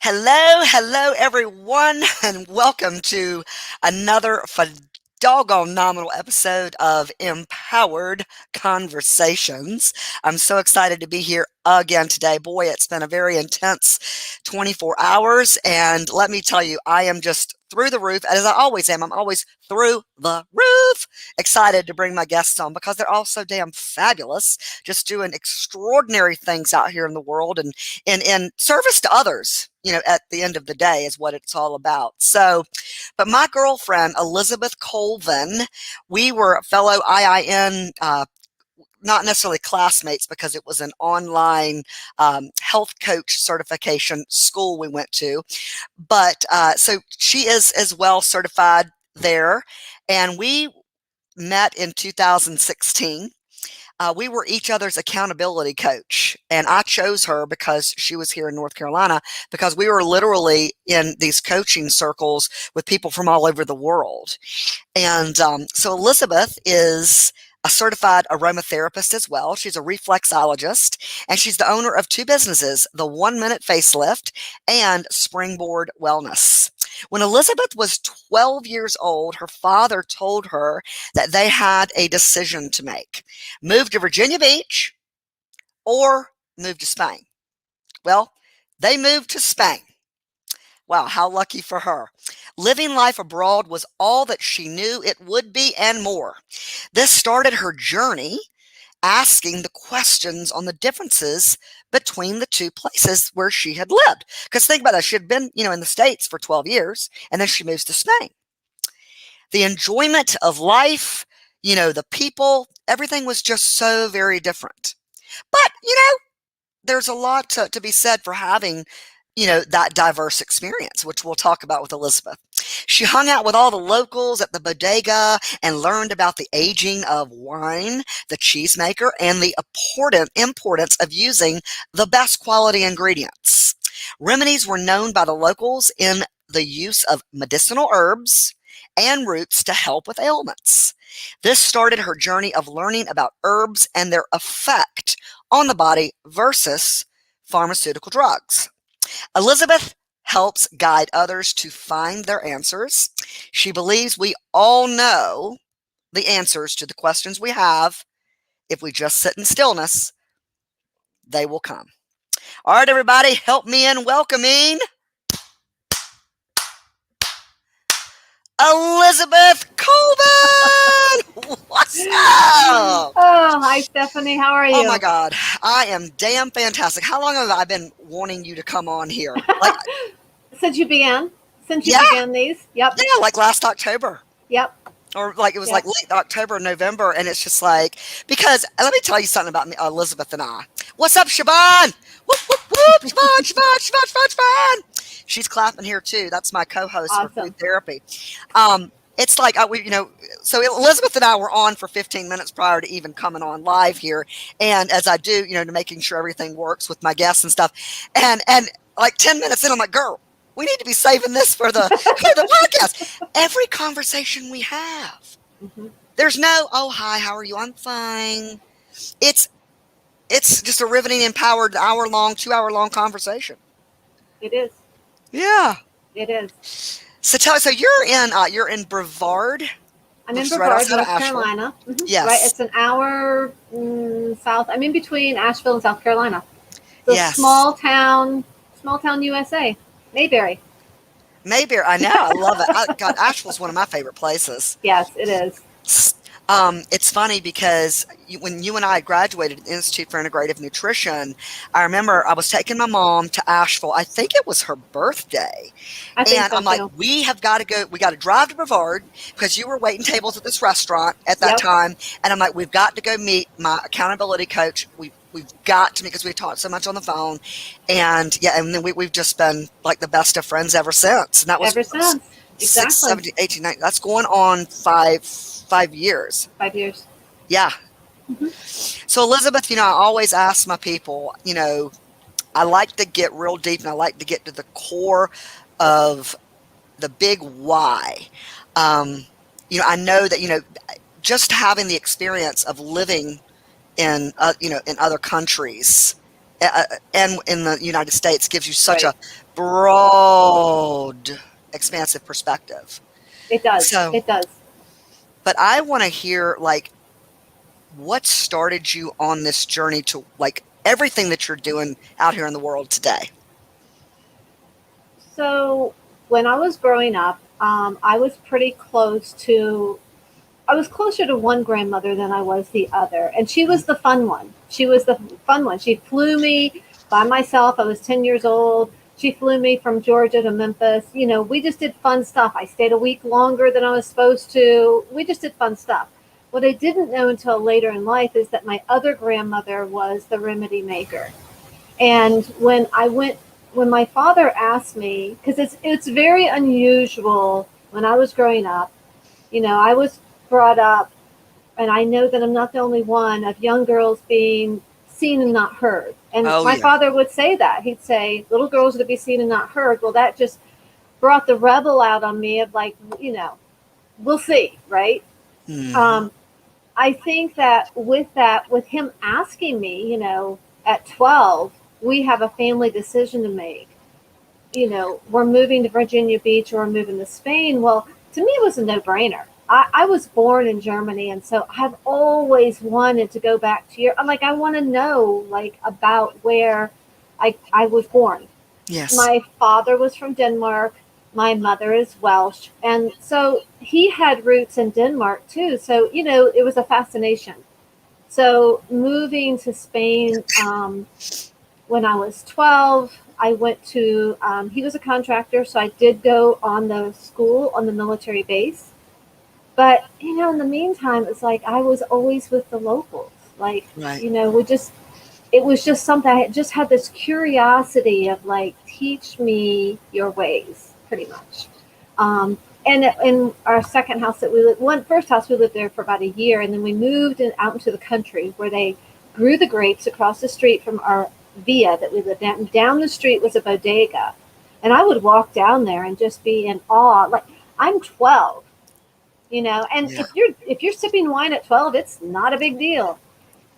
Hello, everyone, and welcome to another doggone nominal episode of Empowered Conversations. I'm so excited to be here again today. Boy, it's been a very intense 24 hours, and let me tell you, I am just through the roof, as I always am. I'm always through the roof, excited to bring my guests on because they're all so damn fabulous, just doing extraordinary things out here in the world and in service to others. At the end of the day is what it's all about. So, but my girlfriend, Elizabeth Colvin, we were fellow IIN, not necessarily classmates because it was an online health coach certification school we went to. But so she is as well certified there. And we met in 2016. We were each other's accountability coach, and I chose her because she was here in North Carolina, because we were literally in these coaching circles with people from all over the world. And so Elizabeth is a certified aromatherapist as well. She's a reflexologist, and she's the owner of two businesses, the 1 Minute Facelift and Springboard Wellness. When Elizabeth was 12 years old, her father told her that they had a decision to make: move to Virginia Beach or move to Spain. Well, they moved to Spain. Wow, how lucky for her. Living life abroad was all that she knew it would be and more. This started her journey asking the questions on the differences between the two places where she had lived. Because think about that, she had been, in the States for 12 years, and then she moves to Spain. The enjoyment of life, the people, everything was just so very different. But, there's a lot to be said for having, that diverse experience, which we'll talk about with Elizabeth. She hung out with all the locals at the bodega and learned about the aging of wine, the cheesemaker, and the importance of using the best quality ingredients. Remedies were known by the locals in the use of medicinal herbs and roots to help with ailments. This started her journey of learning about herbs and their effect on the body versus pharmaceutical drugs. Elizabeth helps guide others to find their answers. She believes we all know the answers to the questions we have. If we just sit in stillness, they will come. All right, everybody, help me in welcoming Elizabeth Colvin. What's up? Oh, hi, Stephanie. How are you? Oh my God, I am damn fantastic. How long have I been wanting you to come on here? Since you began these. Yep. Yeah, like last October. Yep. Or it was like late October, November, and it's just like, because let me tell you something about me, Elizabeth and I. What's up, Siobhan? Whoop, whoop, whoop, Siobhan. She's clapping here too. That's my co-host for food therapy. It's like, so Elizabeth and I were on for 15 minutes prior to even coming on live here. And as I do, to making sure everything works with my guests and stuff. And like 10 minutes in, I'm like, girl, we need to be saving this for the podcast. Every conversation we have, there's no, oh, hi, how are you? I'm fine. It's just a riveting, empowered 2-hour-long conversation. It is. Yeah. It is. So you're in Brevard. I'm in Brevard, North Carolina. Yes. Right. It's an hour south. I'm in between Asheville and South Carolina. The small town, USA. Mayberry, I know. I love it. God, Asheville's one of my favorite places. Yes, it is. It's funny because when you and I graduated at the Institute for Integrative Nutrition, I remember I was taking my mom to Asheville. I think it was her birthday. I'm like, we have got to go. We got to drive to Brevard because you were waiting tables at this restaurant at that time. And I'm like, we've got to go meet my accountability coach. We've got to meet because we talked so much on the phone. And and then we've just been like the best of friends ever since. And that was ever since. Exactly. 6, 17, 18, 19. That's going on 5 years. 5 years. Yeah. So Elizabeth, I always ask my people, I like to get real deep and I like to get to the core of the big why. I know that, just having the experience of living in, in other countries, and in the United States gives you such a Right. broad, expansive perspective. It does. So, It does. but I want to hear like what started you on this journey to like everything that you're doing out here in the world today. So when I was growing up, I was pretty close to. I was closer to one grandmother than I was the other, and she was the fun one. She was the fun one. She flew me by myself. I was 10 years old. She flew me from Georgia to Memphis. You know, we just did fun stuff. I stayed a week longer than I was supposed to. We just did fun stuff. What I didn't know until later in life is that my other grandmother was the remedy maker. And when my father asked me, because it's very unusual when I was growing up, you know, I was brought up, and I know that I'm not the only one of young girls being seen and not heard. And Oh my yeah. father would say that. He'd say, little girls are to be seen and not heard. Well, that just brought the rebel out on me of like, you know, we'll see, right? Hmm. Um, I think that, with him asking me, you know, at 12, we have a family decision to make. You know, we're moving to Virginia Beach or we're moving to Spain. Well, to me, it was a no brainer. I was born in Germany, and so I've always wanted to go back to Europe. I'm like, I want to know like about where I was born. Yes. My father was from Denmark. My mother is Welsh, and so he had roots in Denmark too. So you know, it was a fascination. So moving to Spain, when I was 12, I went to, he was a contractor, so I did go on the school on the military base. But, you know, in the meantime, it's like I was always with the locals. Like, Right. you know, it was just something, I just had this curiosity of like, teach me your ways, pretty much. And in our second house that we lived, first house we lived there for about a year, and then we moved out into the country where they grew the grapes across the street from our villa that we lived at. And down the street was a bodega, and I would walk down there and just be in awe. Like I'm 12, you know, and Yeah. if you're sipping wine at 12, it's not a big deal.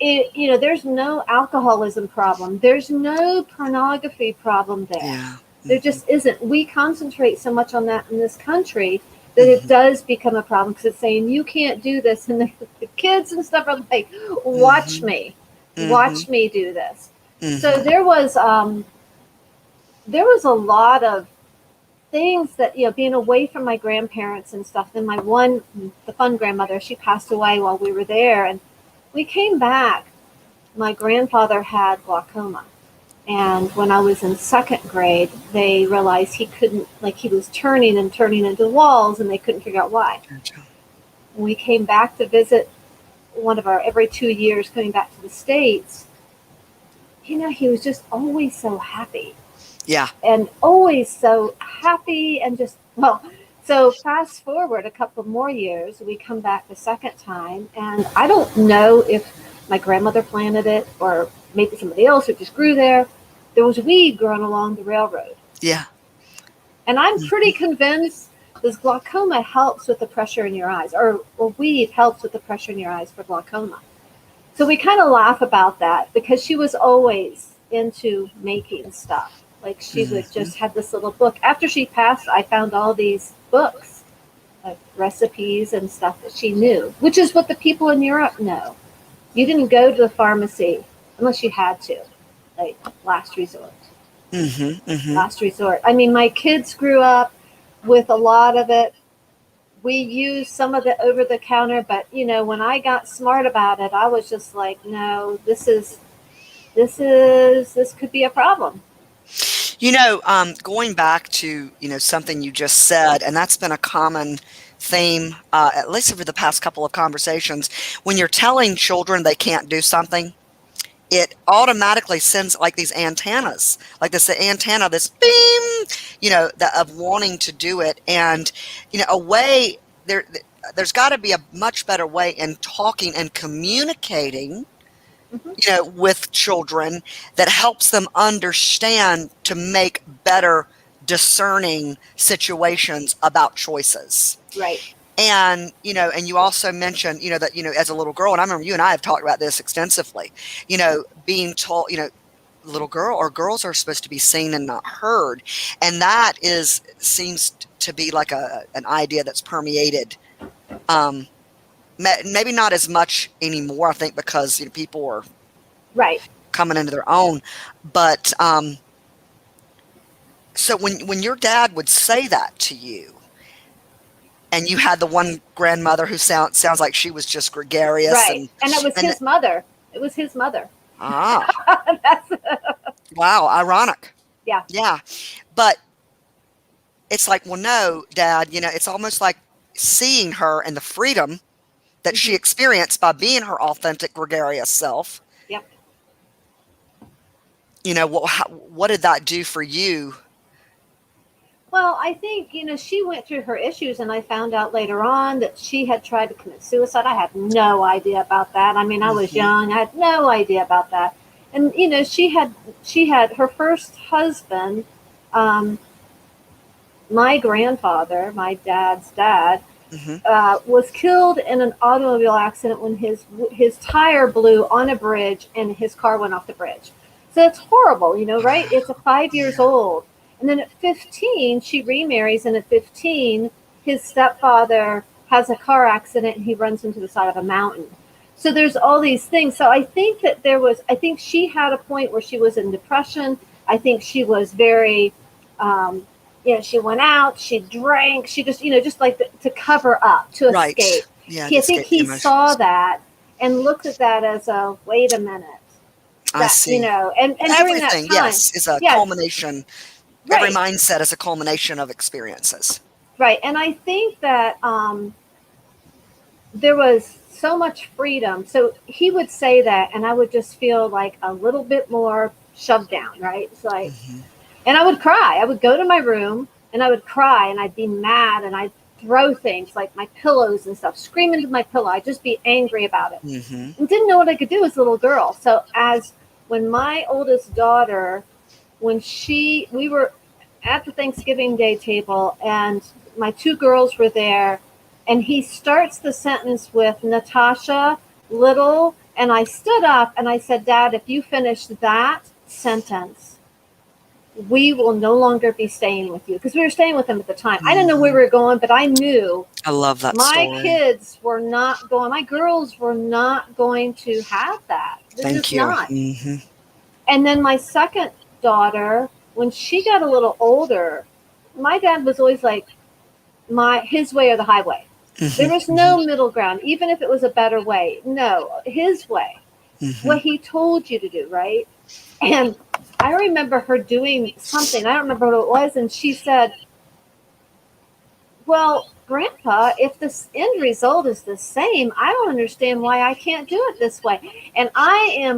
You know, there's no alcoholism problem. There's no pornography problem there. Yeah. There Hmm. just isn't. We concentrate so much on that in this country that it Hmm. does become a problem because it's saying you can't do this, and the kids and stuff are like, Hmm. Hmm. watch me do this. So Hmm. there was a lot of things that, you know, being away from my grandparents and stuff. Then the fun grandmother, she passed away while we were there, and we came back. My grandfather had glaucoma. And when I was in second grade, they realized he couldn't, like, he was turning and turning into walls, and they couldn't figure out why. Gotcha. When we came back to visit one of our every 2 years, coming back to the States, you know, he was just always so happy Yeah. and always so happy and just, well, so fast forward a couple more years, we come back the second time, and I don't know if my grandmother planted it or maybe somebody else who just grew there. There was weed growing along the railroad. Yeah. And I'm pretty Hmm. convinced this glaucoma helps with the pressure in your eyes, or weed helps with the pressure in your eyes for glaucoma. So we kind of laugh about that because she was always into making stuff. Like she would Hmm. just have this little book. After she passed, I found all these books of recipes and stuff that she knew, which is what the people in Europe know. You didn't go to the pharmacy unless you had to, like last resort. Hmm. Hmm. Last resort. I mean, my kids grew up with a lot of it. We used some of it over the counter, but you know, when I got smart about it, I was just like, no, this could be a problem. Going back to, something you just said, and that's been a common theme, at least over the past couple of conversations. When you're telling children they can't do something, it automatically sends like these antennas, like this antenna, this beam, of wanting to do it. And, a way there's got to be a much better way in talking and communicating Hmm. with children that helps them understand to make better discerning situations about choices. Right. And you also mentioned, that, as a little girl, and I remember you and I have talked about this extensively, being told, little girl, or girls are supposed to be seen and not heard. And that seems to be like an idea that's permeated. Um, maybe not as much anymore, I think, because people are Right. coming into their own. But so when your dad would say that to you, and you had the one grandmother who sounds like she was just gregarious, Right. And it was and his mother. It was his mother. ah, That's, wow, ironic. yeah. Yeah. But it's like, well, no, Dad, it's almost like seeing her and the freedom that she Hmm. experienced by being her authentic, gregarious self. Yep. What did that do for you? Well, I think, she went through her issues, and I found out later on that she had tried to commit suicide. I had no idea about that. I mean, I was Hmm. young. I had no idea about that. And, she had her first husband, um, my grandfather, my dad's dad, Hmm. was killed in an automobile accident when his tire blew on a bridge and his car went off the bridge. So it's horrible, right? It's a 5 years Yeah. old. And then at 15, she remarries, and at 15, his stepfather has a car accident and he runs into the side of a mountain. So there's all these things. So I think she had a point where she was in depression. I think she was very, um, she went out, she drank, she just, just like to cover up, to Right. escape. Yeah, to I think escape the he saw emotions. that and looked at that as a, wait a minute, I that, see. and during that Everything, time, yes, is a yes, culmination. Every right, mindset is a culmination of experiences. right. And I think that there was so much freedom. So he would say that, and I would just feel like a little bit more shoved down, right? It's like, Hmm. and I would cry. I would go to my room and I would cry and I'd be mad and I'd throw things like my pillows and stuff, scream into my pillow. I'd just be angry about it Hmm. and didn't know what I could do as a little girl. So when my oldest daughter, we were at the Thanksgiving Day table and my two girls were there, and he starts the sentence with Natasha, little, and I stood up and I said, Dad, if you finish that sentence, we will no longer be staying with you, because we were staying with him at the time. I didn't know where Hmm. we were going, but I knew I love that my story. kids were not going, my girls were not going to have that. They're Thank just you. not. Hmm. And then my second daughter, when she got a little older, my dad was always like, his way or the highway. There Hmm. was Hmm. no middle ground, even if it was a better way. No, his way, Hmm. what he told you to do, right? And I remember her doing something. I don't remember what it was, and she said, well, Grandpa, if the end result is the same, I don't understand why I can't do it this way. And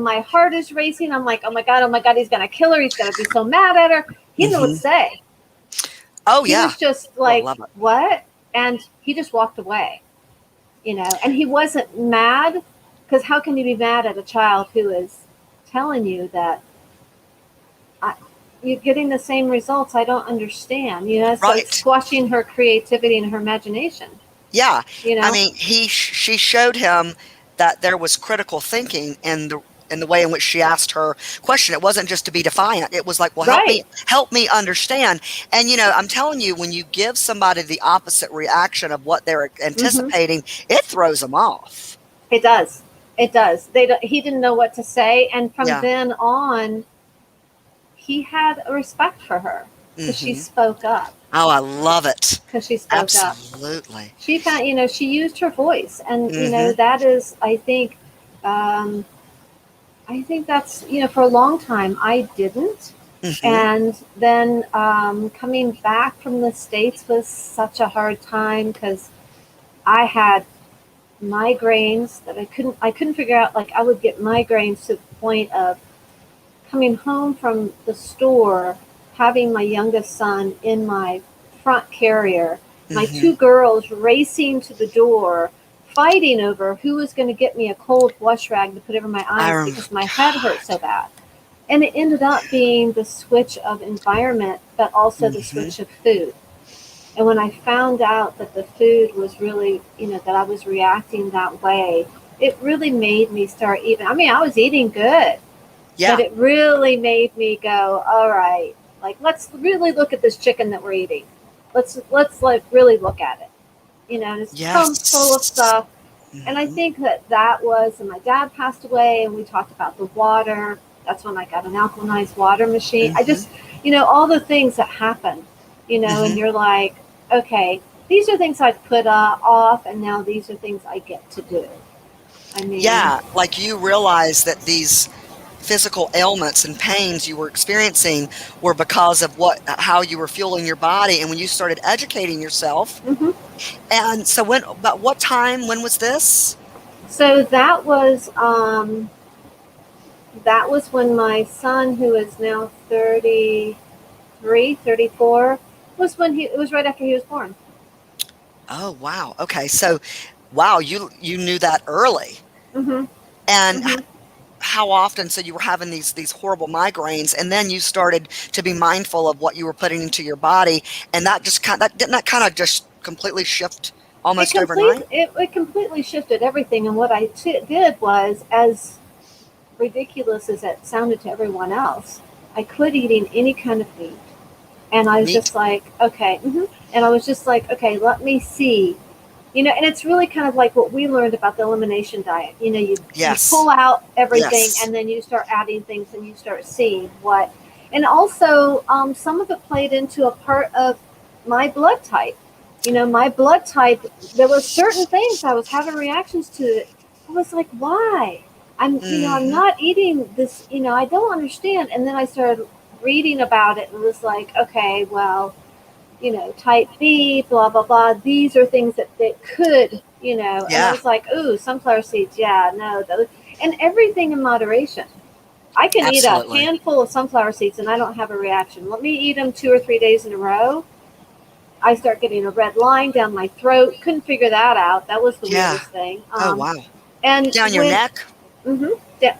my heart is racing. I'm like, oh my God, he's going to kill her. He's going to be so mad at her. He didn't know what to Hmm. say. Oh, He yeah. was just Oh, I like, love it. what? And he just walked away, and he wasn't mad, because how can you be mad at a child who is telling you that I, you're getting the same results? I don't understand. It's like Right. squashing her creativity and her imagination, Yeah. you I know? mean, she showed him that there was critical thinking in the way in which she asked her question. It wasn't just to be defiant. It was like, well, Right. help me understand. And I'm telling you, when you give somebody the opposite reaction of what they're Hmm. anticipating, it throws them off. It does. It does. He didn't know what to say. And from Yeah. then on, he had a respect for her because she Hmm. spoke up. Oh, I love it. Because she spoke up. Absolutely. She found, she used her voice. And, Hmm. that is, um, I think that's, for a long time I didn't. Hmm. And then coming back from the States was such a hard time because I had migraines that I couldn't figure out. Like, I would get migraines to the point of coming home from the store, having my youngest son in my front carrier, my Hmm. two girls racing to the door, fighting over who was going to get me a cold wash rag to put over my I eyes remember. because my head hurt God. so bad. And it ended up being the switch of environment, but also the Hmm. switch of food. And when I found out that the food was really, that I was reacting that way, it really made me start eating. I mean, I was eating good, Yeah. But it really made me go, all right, like let's really look at this chicken that we're eating. Let's like really look at it. And it's pumped full of Yes. stuff. And I Hmm. think that was, and my dad passed away, and we talked about the water. That's when I got an alkalinized water machine. I Hmm. just, all the things that happen, and Hmm. you're like, okay, these are things I've put off, and now these are things I get to do. I mean, Yeah, like you realize that these physical ailments and pains you were experiencing were because of how you were fueling your body, and when you started educating yourself. hmm And so but what time, when was this? so that was when my son, who is now 33, 34, was when it was right after he was born. Oh, wow. Okay. So, wow, you knew that early. hmm And hmm how often, so you were having these horrible migraines, and then you started to be mindful of what you were putting into your body, and that just didn't that kind of just completely shift almost overnight? it completely shifted everything. And what I did was, as ridiculous as it sounded to everyone else, I quit eating any kind of meat, and I was Meat? just like, okay, and I was just like, okay, let me see. And it's really kind of like what we learned about the elimination diet. You Yes. pull out everything, Yes. and then you start adding things, and you start seeing what. And also, some of it played into a part of my blood type. My blood type. There were certain things I was having reactions to. I was like, why? I'm Hmm. not eating this. I don't understand. And then I started reading about it, and was like, okay, well, type B, blah, blah, blah. These are things that could, and I Yeah, was like, ooh, sunflower seeds. Yeah, no. And everything in moderation. I can eat a absolutely. handful of sunflower seeds and I don't have a reaction. Let me eat them 2 or 3 days in a row. I start getting a red line down my throat. Couldn't figure that out. That was the Yeah. weirdest thing. Oh, wow. And Down your when neck? hmm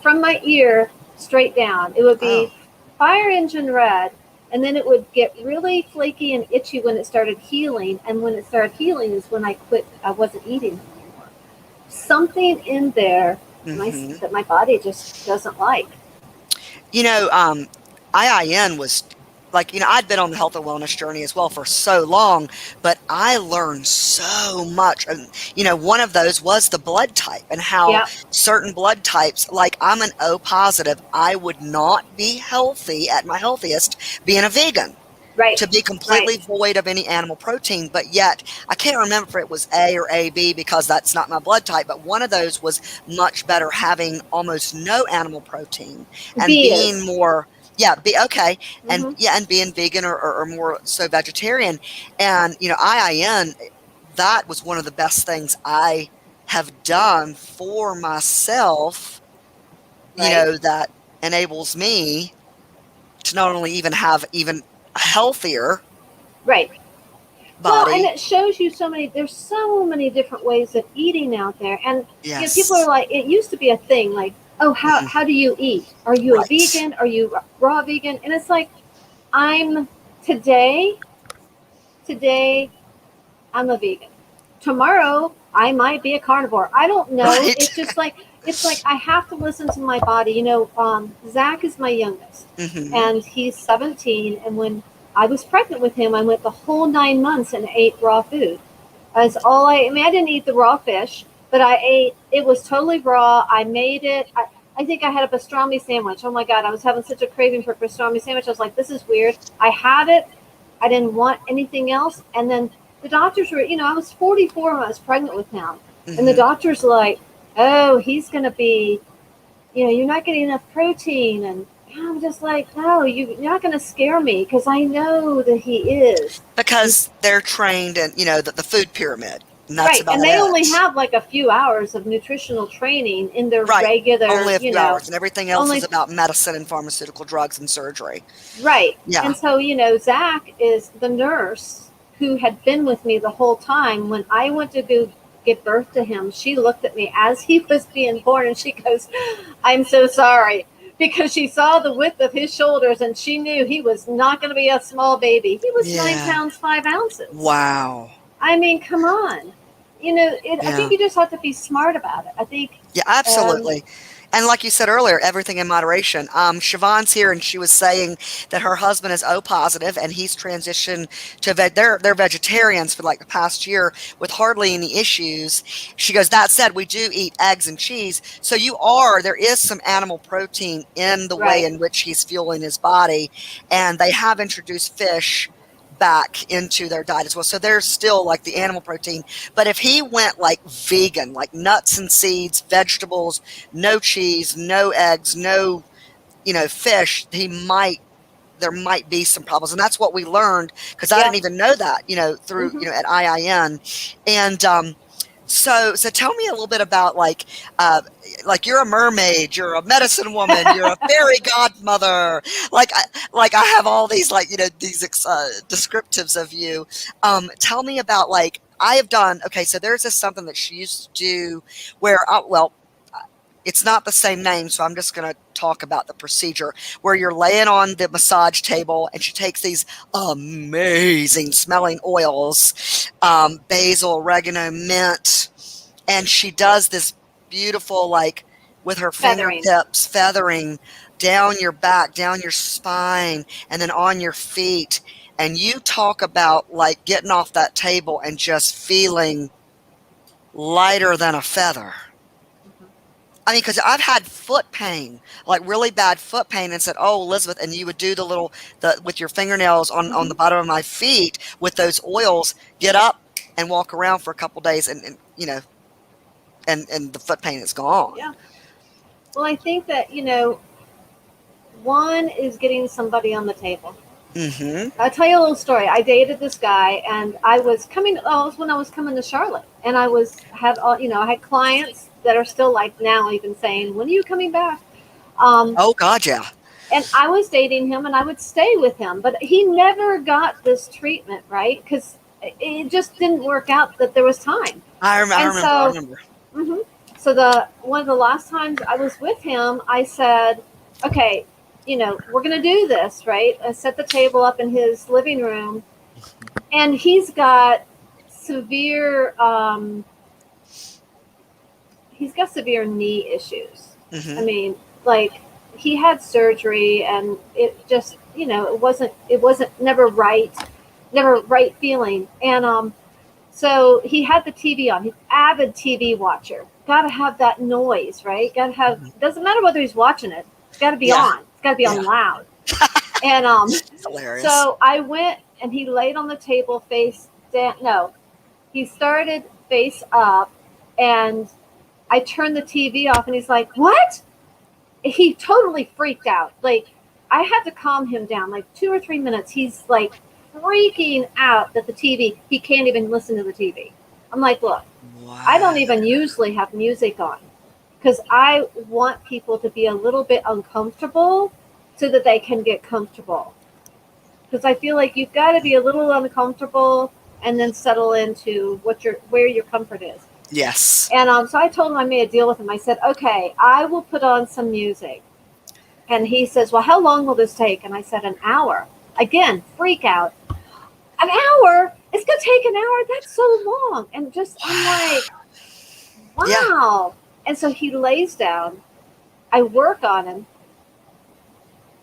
from my ear straight down. It would Oh, be fire engine red, and then it would get really flaky and itchy when it started healing. And when it started healing is when I quit. I wasn't eating anymore. Something in there hmm. that my body just doesn't like. You know, IIN was like, I'd been on the health and wellness journey as well for so long, but I learned so much. And, one of those was the blood type and how Yeah, certain blood types, like I'm an O positive, I would not be healthy at my healthiest being a vegan, right, to be right. completely void of any animal protein. But yet, I can't remember if it was A or AB because that's not my blood type, but one of those was much better having almost no animal protein and B being is. more, yeah, be okay. And hmm yeah, and being vegan or more so vegetarian. And, IIN, that was one of the best things I have done for myself, Right, that enables me to not only even have even a healthier right. Well, and body. it shows you there's so many different ways of eating out there. And, people are Yes. like, it used to be a thing like, oh, Mhm. how do you eat? Are you a Right. vegan? Are you raw vegan? And it's like, I'm today, today, I'm a vegan. Tomorrow, I might be a carnivore. I don't know. Right. It's like I have to listen to my body. Zach is my youngest, Hmm. and he's 17. And when I was pregnant with him, I went the whole 9 months and ate raw food. That's all I mean, I didn't eat the raw fish, but I ate. It was totally raw. I made it. I think I had a pastrami sandwich. Oh my god, I was having such a craving for a pastrami sandwich. I was like, this is weird. I had it. I didn't want anything else. And then the doctors were, I was 44 when I was pregnant with him, and the Hmm. doctors were like, oh, he's gonna be, you're not getting enough protein. And I'm just like, no, you're not gonna scare me because I know that he is. Because they're trained in, the food pyramid, and that's Right, and about they only it. have like a few hours of nutritional training in their Right. regular, Only a few hours, and everything else is only about medicine and pharmaceutical drugs and surgery. right. Yeah. And so, Zach is the nurse who had been with me the whole time. When I went to go give birth to him, she looked at me as he was being born and she goes, I'm so sorry. Because she saw the width of his shoulders and she knew he was not going to be a small baby. He was nine Yeah. pounds, 5 ounces. Wow. I mean, come on. I think Yeah. you just have to be smart about it. I think, Yeah, um, absolutely. And like you said earlier, everything in moderation. Siobhan's here, and she was saying that her husband is O positive, and he's transitioned to they're vegetarians for like the past year with hardly any issues. She goes, that said, we do eat eggs and cheese, so there is some animal protein in the way Right. in which he's fueling his body, and they have introduced fish back into their diet as well. So there's still like the animal protein. But if he went like vegan, like nuts and seeds, vegetables, no cheese, no eggs, no, fish, there might be some problems. And that's what we learned because I Yeah. didn't even know that, through, Hmm. at IIN. And so tell me a little bit about uh, like you're a mermaid, you're a medicine woman, you're a fairy godmother. Like I have all these these descriptives of you. Tell me about I have done. Okay, so there's this something that she used to do where it's not the same name, so I'm just going to talk about the procedure where you're laying on the massage table and she takes these amazing smelling oils, basil, oregano, mint, and she does this beautiful, with her Feathering. fingertips, feathering down your back, down your spine, and then on your feet. And you talk about getting off that table and just feeling lighter than a feather. I mean, because I've had foot pain, like really bad foot pain, and said, "Oh, Elizabeth," and you would do the with your fingernails on Hmm. the bottom of my feet with those oils, get up and walk around for a couple days, and and the foot pain is gone. Yeah. Well, I think that, one is getting somebody on the table. Mm-hmm. I'll tell you a little story. I dated this guy, and I was coming. Oh, it was when I was coming to Charlotte, and I had clients that are still like now, even saying, "When are you coming back?" Um, Oh God, yeah. and I was dating him, and I would stay with him, but he never got this treatment, right? Because it just didn't work out that there was time, I and remember. I so. remember. Mhm. So the one of the last times I was with him, I said, "Okay, we're gonna do this, right?" I set the table up in his living room, and severe, um, he's got severe knee issues. I Mm-hmm. mean, like he had surgery, and it just, it wasn't never right feeling, and so he had the TV on. He's an avid TV watcher. Got to have that noise, right? Got to have. Mm-hmm. Doesn't matter whether he's watching it. It's got to be Yeah, on. It's got to be yeah. on loud. And Hilarious. so I went, and he laid on the table face down. No, he started face up, and I turned the TV off, and he's like, "What?" He totally freaked out. Like, I had to calm him down. Like 2 or 3 minutes, he's like freaking out that the TV. He can't even listen to the TV. I'm like, look, I Wow. don't even usually have music on because I want people to be a little bit uncomfortable so that they can get comfortable. Because I feel like you've got to be a little uncomfortable and then settle into where your comfort is. Yes. And so I told him, I made a deal with him. I said, okay, I will put on some music. And he says, well, how long will this take? And I said, an hour. Again, freak out. An hour? It's going to take an hour? That's so long. And I'm Wow. like, Yeah. wow. And so he lays down. I work on him.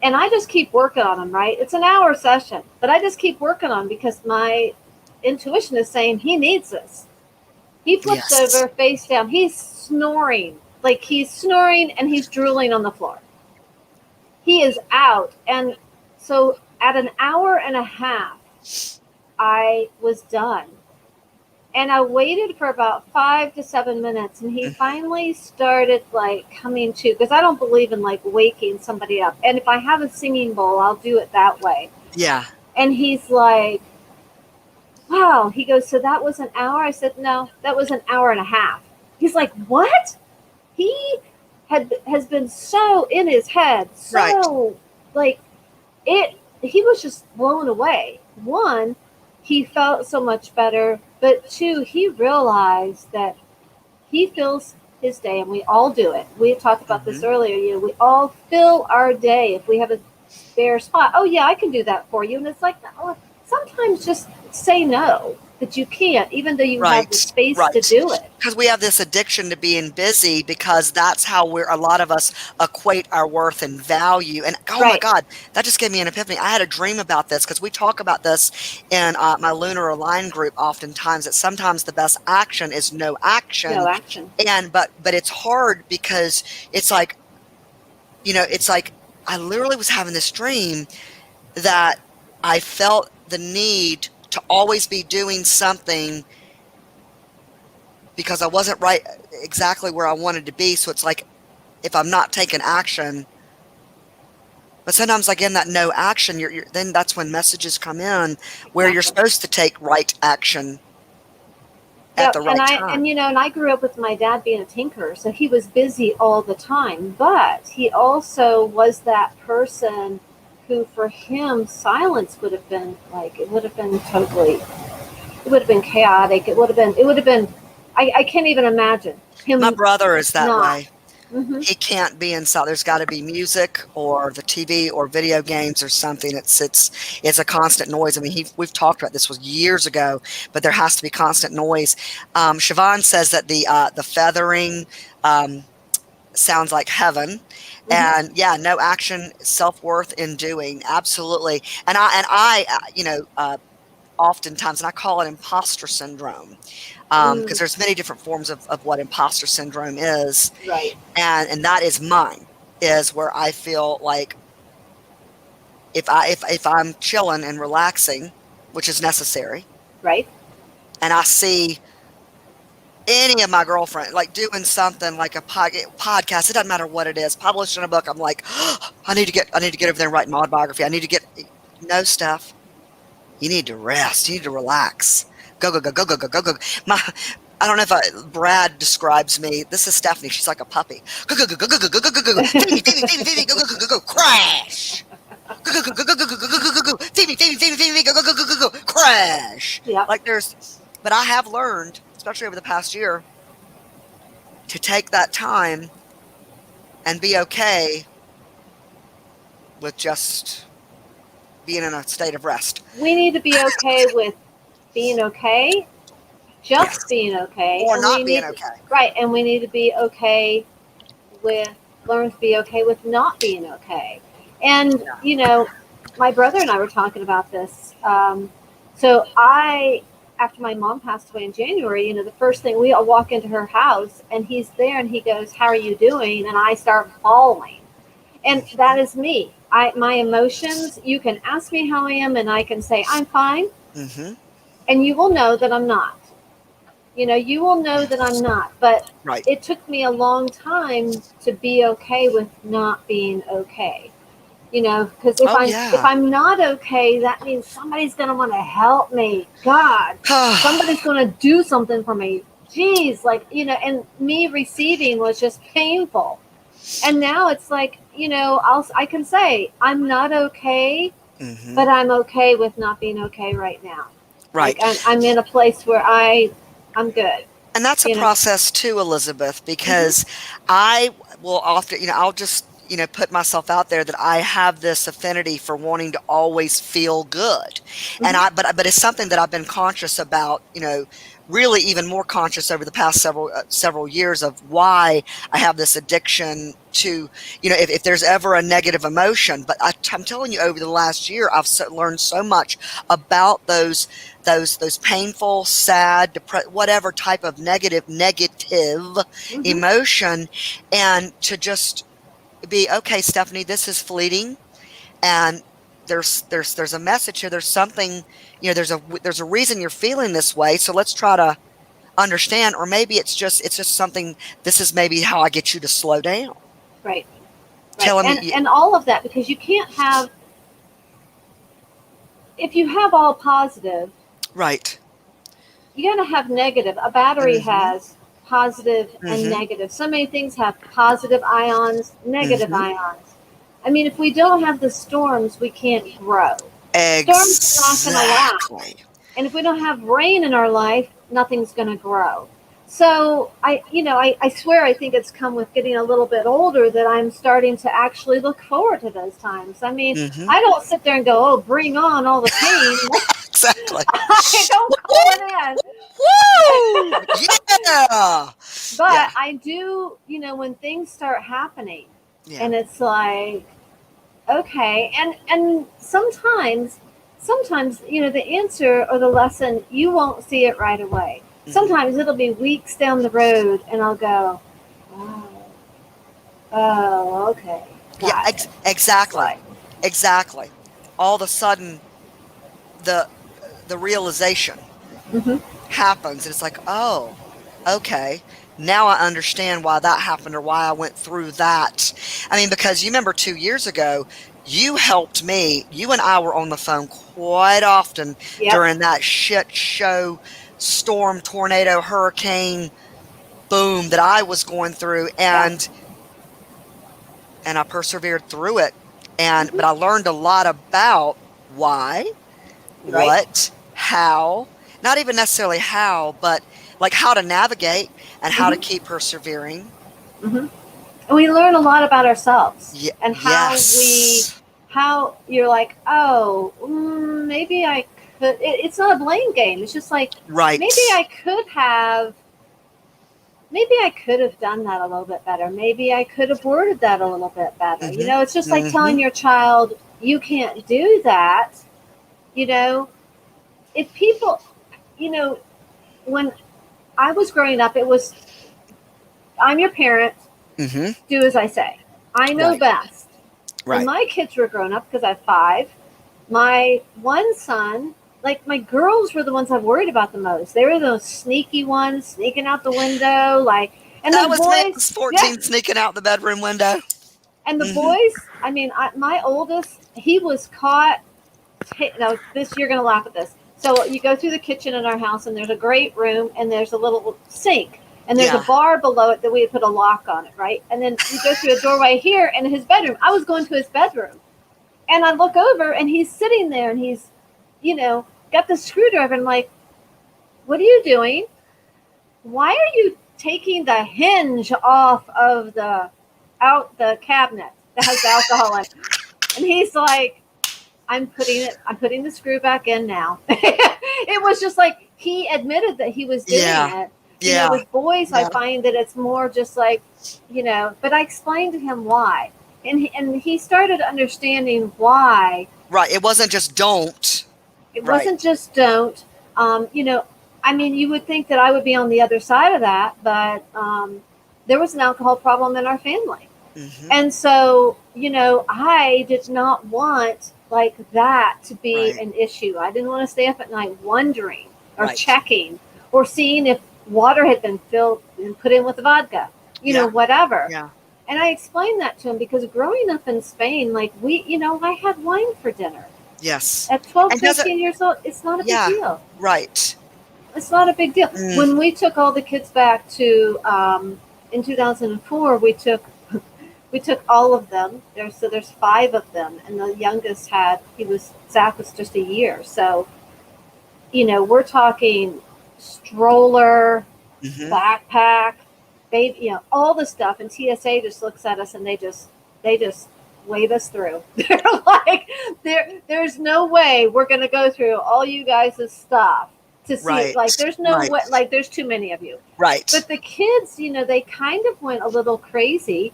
And I just keep working on him, right? It's an hour session, but I just keep working on him because my intuition is saying he needs this. He flips Yes. over, face down. He's snoring. Like he's snoring and he's drooling on the floor. He is out. And so at an hour and a half, I was done. And I waited for about 5 to 7 minutes, and he Mhm. finally started like coming to, because I don't believe in like waking somebody up. And if I have a singing bowl, I'll do it that way. Yeah. And he's like, wow. He goes, so that was an hour? I said, no, that was an hour and a half. He's like, what? He has been so in his head, Right. so like he was just blown away. One, he felt so much better, but two, he realized that he fills his day, and we all do it. We talked about this Hmm. earlier. We all fill our day if we have a spare spot. Oh yeah, I can do that for you. And it's like, no, sometimes just say no. that you can't, even though you have the Right, space to right. do it. Because we have this addiction to being busy because that's how a lot of us equate our worth and value. And oh my Right. God, that just gave me an epiphany. I had a dream about this because we talk about this in my Lunar Align group oftentimes, that sometimes the best action is no No action. action. And, but it's hard because it's like, it's like I literally was having this dream that I felt the need to always be doing something because I wasn't right exactly where I wanted to be. So it's like if I'm not taking action, but sometimes like in that no action, then that's when messages come in where you're Exactly. supposed to take right action at Yep. the right And time. and I grew up with my dad being a tinkerer, so he was busy all the time. But he also was that person who, for him, silence would have been like, it would have been totally, it would have been chaotic. It would have been. I can't even imagine My him brother is that not. way. Hmm. He can't be inside. There's got to be music or the TV or video games or something. It's a constant noise. I mean, we've talked about this was years ago, but there has to be constant noise. Siobhan says that the feathering sounds like heaven, Hmm. and yeah, no action, self worth in doing, absolutely. And I oftentimes, and I call it imposter syndrome, because Mm, there's many different forms of what imposter syndrome is, right. and that is mine, is where I feel like if I'm chilling and relaxing, which is necessary, Right. and I see any of my girlfriend like doing something like a podcast, it doesn't matter what it is, publishing a book, I'm like, oh, I need to get over there and write my autobiography. I need to get no stuff. You need to rest. You need to relax. Go, go, go, go, go, go, go, go. My, I don't know if Brad describes me. This is Stephanie. She's like a puppy. Go, go, go, go, go, go, go, go, go, go. Feed me, feed me, feed me, feed me. Go, go, go, go, go. Crash. Go, go, go, go, go, go, go, go, go, go, go. Feed me, feed me, feed me, feed me. Go, go, go, go, go, go. Crash. Yep. Like but I have learned, especially over the past year, to take that time and be okay with just being in a state of rest. We need to be okay with being okay, just Yes. being okay, Or and we not being need okay. right, and we need to be okay with learn to be okay with not being okay. And Yeah. my brother and I were talking about this. So I, after my mom passed away in January, the first thing we all walk into her house, and he's there, and he goes, "How are you doing?" And I start bawling, and that is me. My emotions. You can ask me how I am, and I can say I'm fine, Mm-hmm. and you will know that I'm not. You will know that I'm not. But Right. it took me a long time to be okay with not being okay. Because if Oh, if yeah. I'm not okay, that means somebody's gonna want to help me. God, somebody's gonna do something for me. Jeez, and me receiving was just painful. And now it's like, I can say I'm not okay, Mm-hmm. but I'm okay with not being okay right now. Like Right. I'm in a place where I'm good. And that's a You know. process too, Elizabeth, Mhm. because I will often, I'll just, put myself out there that I have this affinity for wanting to always feel good. And Mhm. but it's something that I've been conscious about, really even more conscious over the past several years of why I have this addiction to, if there's ever a negative emotion. But I'm telling you, over the last year, I've learned so much about those painful, sad, whatever type of negative Mhm. emotion, and to just be okay, Stephanie, this is fleeting, and there's a message here. There's something, there's a reason you're feeling this way. So let's try to understand, or maybe it's just something. This is maybe how I get you to slow down. Right. Right. Telling And me, and all of that, because you can't have, if you have all positive, right. you got to have negative. A battery Mm-hmm. has positive and Mm-hmm. negative. So many things have positive ions, negative Mm-hmm. ions. I mean, if we don't have the storms, we can't grow. Storms are not going to last. Exactly. And if we don't have rain in our life, nothing's going to grow. So I swear, I think it's come with getting a little bit older that I'm starting to actually look forward to those times. I mean, Mm-hmm. I don't sit there and go, "Oh, bring on all the pain." exactly. I don't call it Woo! in. Yeah. But Yeah. I do, when things start happening Yeah. and it's like, okay, and sometimes, the answer or the lesson, you won't see it right away. Hmm. Sometimes it'll be weeks down the road and I'll go, oh, oh, okay, Yeah. got it. It's Exactly. like, Exactly. All of a sudden, the the realization mm-hmm, happens, and it's like, oh, okay. Now I understand why that happened or why I went through that. I mean, because you remember 2 years ago, you helped me. You and I were on the phone quite often yep, during that shit show, storm, tornado, hurricane, boom that I was going through. yeah, And I persevered through it. And mm-hmm, but I learned a lot about why, right, what, how, not even necessarily how, but like how to navigate and how to mm-hmm, keep persevering. mm-hmm. And we learn a lot about ourselves and Yes. how you're like, oh, maybe I could. It's not a blame game. It's just like maybe Right. I could have. Maybe I could have done that a little bit better. Maybe I could have worded that a little bit better. Mm-hmm. It's just like Mm-hmm. telling your child, you can't do that. You know, if people, you know, when I was growing up, it was, I'm your parent, Mm-hmm. do as I say. I know Right. best. When Right. my kids were grown up, because I have five, my one son, like my girls were the ones I worried about the most. They were those sneaky ones sneaking out the window, like, and That the was me. I boys, was yeah, 14 sneaking out the bedroom window. and the Mm-hmm. boys. I mean, my oldest, he was caught. Now, you're gonna laugh at this. So you go through the kitchen in our house, and there's a great room, and there's a little sink, and there's a Yeah. bar below it that we had put a lock on it, right? And then you go through a doorway here, and his bedroom. I was going to his bedroom, and I look over, and he's sitting there, and he's, got the screwdriver. And I'm like, "What are you doing? Why are you taking the hinge off of the cabinet that has the alcohol in it?" And he's like, I'm putting the screw back in now. It was just like he admitted that he was doing Yeah. it. Yeah. With boys, I Yeah. find that it's more just like, but I explained to him why. And he started understanding why. Right. It wasn't just don't. It Right. wasn't just don't. Um, you know, I mean, you would think that I would be on the other side of that, but there was an alcohol problem in our family. Mm-hmm. And so, I did not want like that to be Right. an issue. I didn't want to stay up at night wondering or Right. checking or seeing if water had been filled and put in with the vodka, Yeah. whatever. Yeah. And I explained that to him because growing up in Spain, like I had wine for dinner. Yes. At 12, And does it, 13 years old, it's not a big yeah. deal. Right. It's not a big deal. Mm. When we took all the kids back to, in 2004, we took all of them. There's five of them, and the youngest Zach was just a year. So we're talking stroller, Mm-hmm. backpack, baby, all the stuff. And TSA just looks at us and they just wave us through. They're like, there's no way we're gonna go through all you guys' stuff to see it. Right. Like there's no Right. way. Like there's too many of you. Right. But the kids, they kind of went a little crazy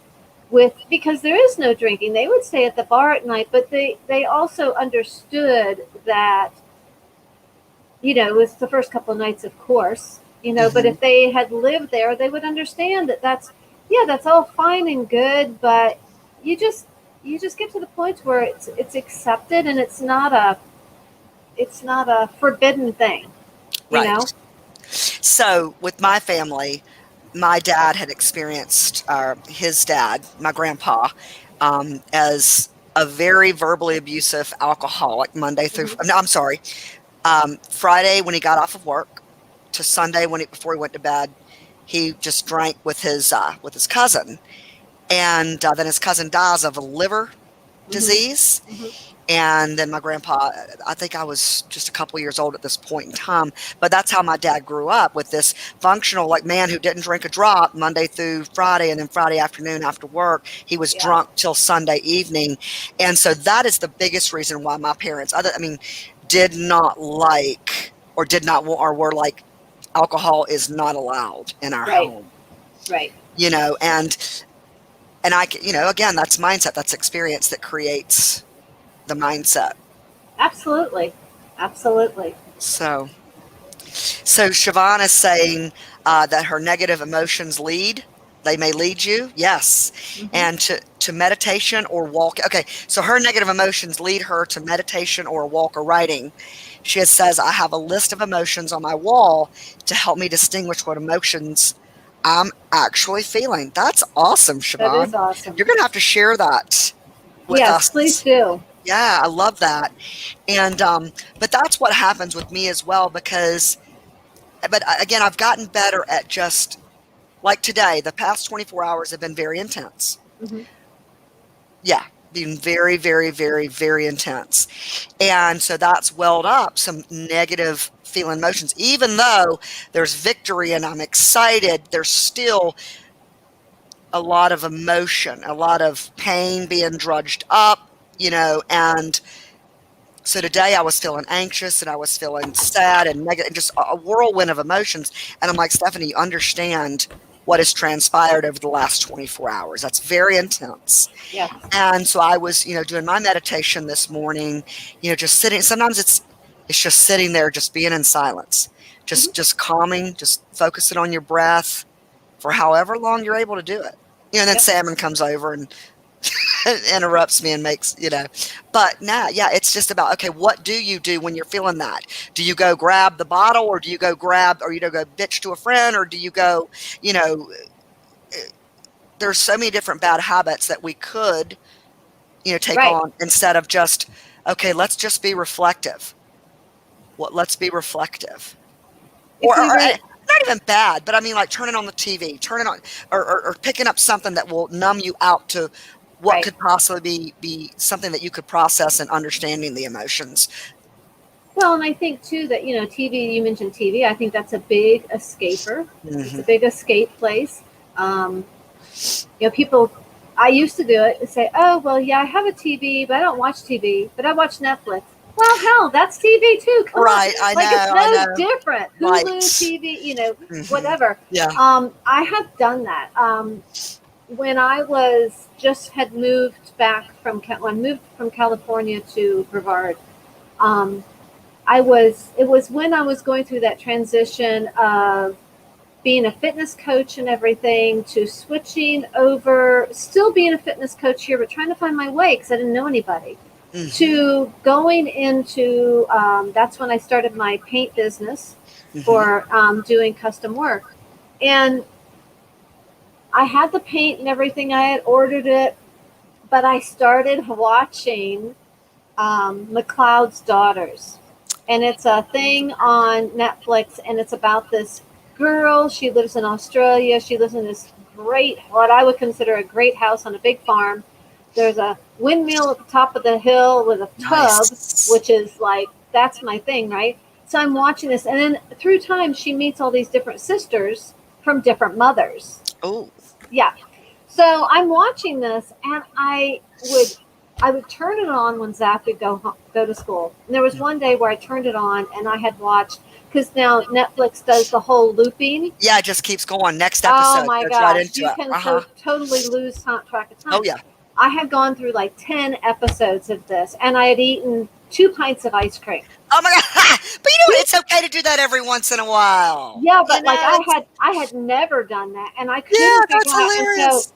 because there is no drinking. They would stay at the bar at night, but they also understood that it was the first couple of nights, of course, but Mm-hmm. if they had lived there, they would understand that that's all fine and good, but you just you just get to the point where it's accepted and it's not a forbidden thing, you know. Right. So with my family, my dad had experienced his dad, my grandpa, as a very verbally abusive alcoholic Monday through, Hmm. no, I'm sorry, Friday when he got off of work to Sunday before he went to bed, he just drank with his cousin, and then his cousin dies of a liver Hmm. disease. Hmm. And then my grandpa, I think I was just a couple years old at this point in time, but that's how my dad grew up, with this functional like man who didn't drink a drop Monday through Friday, and then Friday afternoon after work he was Yeah. drunk till Sunday evening. And so that is the biggest reason why my parents, I mean, did not like or did not want or were like alcohol is not allowed in our Right. home, Right. you know, and again, that's mindset, that's experience that creates the mindset. Absolutely. Absolutely. So Siobhan is saying that her negative emotions lead. They may lead you, yes, Hmm. and to meditation or walk. Okay, so her negative emotions lead her to meditation or walk or writing. She says, "I have a list of emotions on my wall to help me distinguish what emotions I'm actually feeling." That's awesome, That is Siobhan. awesome. You're going to have to share that with Yes, please us. do. Yeah, I love that. And but that's what happens with me as well because again, I've gotten better at just like today, the past 24 hours have been very intense. Hmm. Yeah, been very, very, very, very intense. And so that's welled up some negative feeling emotions. Even though there's victory and I'm excited, there's still a lot of emotion, a lot of pain being drudged up, and so today I was feeling anxious and I was feeling sad and negative, just a whirlwind of emotions. And I'm like, Stephanie, you understand what has transpired over the last 24 hours. That's very intense. Yes. And so I was, doing my meditation this morning, just sitting. Sometimes it's just sitting there, just being in silence, Hmm. just calming, just focusing on your breath for however long you're able to do it. And then Yep. Salmon comes over and interrupts me and makes, but nah, yeah, it's just about, okay, what do you do when you're feeling that? Do you go grab the bottle, or do you go bitch to a friend, or do you go, you know, there's so many different bad habits that we could, take Right. on instead of just, okay, let's just be reflective. Let's be reflective. If we Or re not even bad, but I mean, like turning on the TV, turning on, or picking up something that will numb you out to what Right. could possibly be something that you could process and understanding the emotions. Well, and I think too that TV. You mentioned TV. I think that's a big escaper. It's a Hmm. big escape place. Um, People. I used to do it and say, "Oh, well, yeah, I have a TV, but I don't watch TV, but I watch Netflix." Well, hell, that's TV too. Come on, Right, I like it's know, I no know. different. Hulu, Right. TV, Hmm. whatever. Yeah. I have done that. When I was just had moved back from when I moved from California to Brevard. Um, it was when I was going through that transition of being a fitness coach and everything to switching over, still being a fitness coach here, but trying to find my way because I didn't know anybody, Hmm. to going into, that's when I started my paint business Hmm. for doing custom work. And I had the paint and everything, I had ordered it, but I started watching McCloud's Daughters. And it's a thing on Netflix, and it's about this girl. She lives in Australia. She lives in this great, what I would consider a great house on a big farm. There's a windmill at the top of the hill with a tub, Nice. which is like, that's my thing, right? So I'm watching this, and then through time, she meets all these different sisters from different mothers. Oh. Yeah, so I'm watching this, and I would turn it on when Zach would go to school. And there was one day where I turned it on, and I had watched, because now Netflix does the whole looping. Yeah, it just keeps going. Next Oh episode my goes right gosh, into you it. can Uh-huh. totally lose track of Oh time. yeah. I had gone through like 10 episodes of this, and I had eaten 2 pints of ice cream. Oh my god. But you know what, Two, it's okay to do that every once in a while. yeah, but like I had never done that, and I Yeah, couldn't figure that's out. And so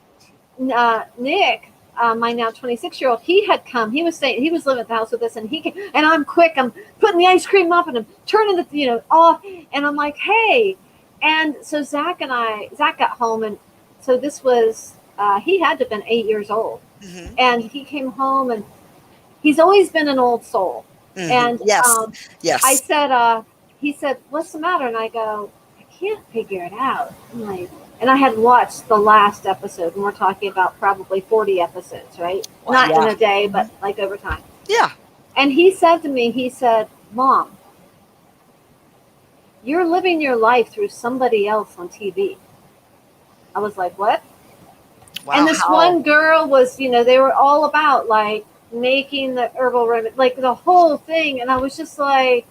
hilarious. Nick, my now 26-year-old, he had come. He was saying he was living at the house with us, and he came, and I'm quick. I'm putting the ice cream up, and I'm turning the off, and I'm like, hey. And so Zach got home, and so this was he had to have been 8 years old, Hmm. and he came home, and he's always been an old soul. Hmm. And Yes. I Yes. said, he said, what's the matter? And I go, I can't figure it out. I'm like, and I had watched the last episode, and we're talking about probably 40 episodes, right? Well, Not in yeah. a day, Mhm. but like over time. Yeah. And he said to me, he said, Mom, you're living your life through somebody else on TV. I was like, what? And Wow. this How? one girl was, they were all about like making the herbal remedy, like the whole thing. And I was just like,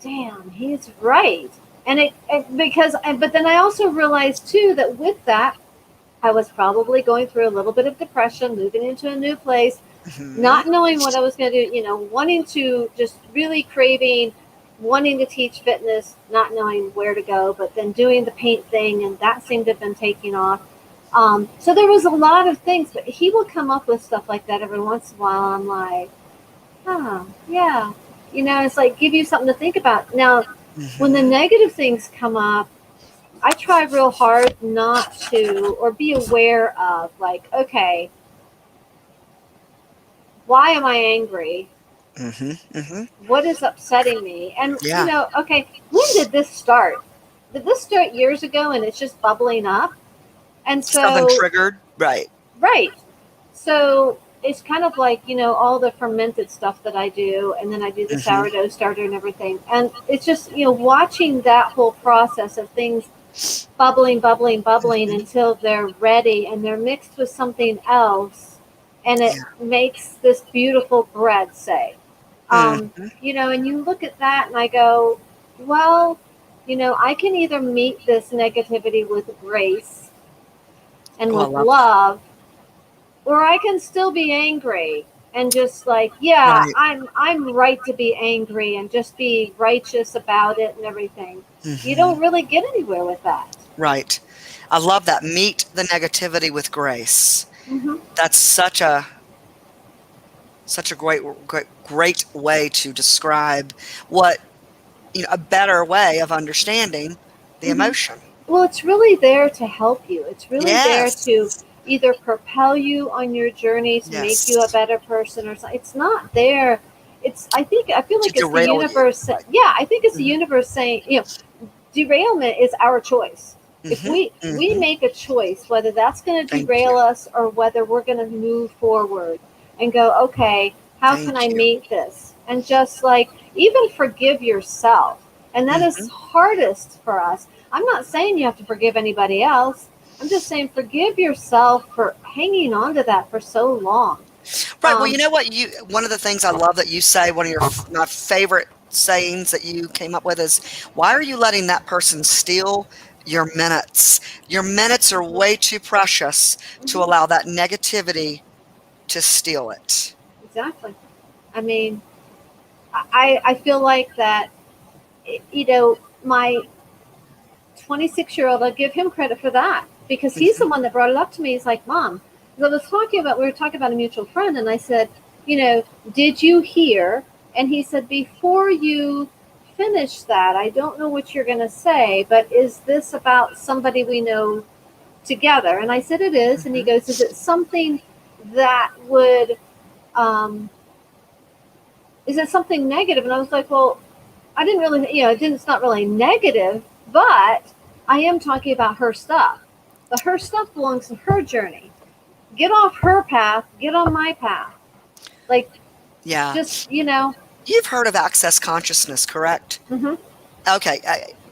damn, he's right. And but then I also realized too that with that, I was probably going through a little bit of depression, moving into a new place, Hmm. not knowing what I was going to do, wanting to just really craving, wanting to teach fitness, not knowing where to go, but then doing the paint thing, and that seemed to have been taking off. So there was a lot of things, but he will come up with stuff like that every once in a while. I'm like, oh, yeah. It's like give you something to think about. Now, when the Hmm. negative things come up, I try real hard not to, or be aware of, like, okay, why am I angry? Hmm. Hmm. What is upsetting me? And, Yeah. okay, when did this start? Did this start years ago and it's just bubbling up? And Something so, triggered. Right. right. So it's kind of like, all the fermented stuff that I do, and then I do the Hmm. sourdough starter and everything. And it's just, watching that whole process of things bubbling, bubbling, bubbling Hmm. until they're ready and they're mixed with something else, and it Yeah. makes this beautiful bread, say. Hmm. And you look at that and I go, well, I can either meet this negativity with grace and Oh, I with love that. love, or I can still be angry and just like, yeah, Right. I'm right to be angry and just be righteous about it and everything. You Hmm. don't really get anywhere with that. Right. I love that. Meet the negativity with grace. Hmm. That's such a great way to describe what, a better way of understanding the Hmm. emotion. Well, it's really there to help you. It's really there Yes. to either propel you on your journey to make you a Yes. better person or something. It's not there. I feel To like it's the derail you. universe. Right. Yeah, I think it's the Hmm. universe saying, derailment is our choice. If Hmm. we Hmm. make a choice, whether that's going to Thank you. derail us or whether we're going to move forward and go, okay, how can I Thank you. meet this? And just like even forgive yourself. And that is Hmm. hardest for us. I'm not saying you have to forgive anybody else. I'm just saying forgive yourself for hanging on to that for so long. Right. Well, you Um, know what? One of the things I love that you say, one of my favorite sayings that you came up with is, why are you letting that person steal your minutes? Your minutes are mhm, way too precious to mhm, allow that negativity to steal it. exactly. I mean, I feel like that, my 26-year-old, I'll give him credit for that because he's the Hmm. one that brought it up to me. He's like, Mom, because we were talking about a mutual friend, and I said, did you hear? And he said, before you finish that, I don't know what you're going to say, but is this about somebody we know together? And I said, it is. And he Hmm. goes, is it something that would, um, is it something negative? And I was like, well, I didn't really, it's not really negative, but I am talking about her stuff. But her stuff belongs to her journey. Get off her path, get on my path. Like, Yeah. just, You've heard of access consciousness, correct? mm-hmm, Okay.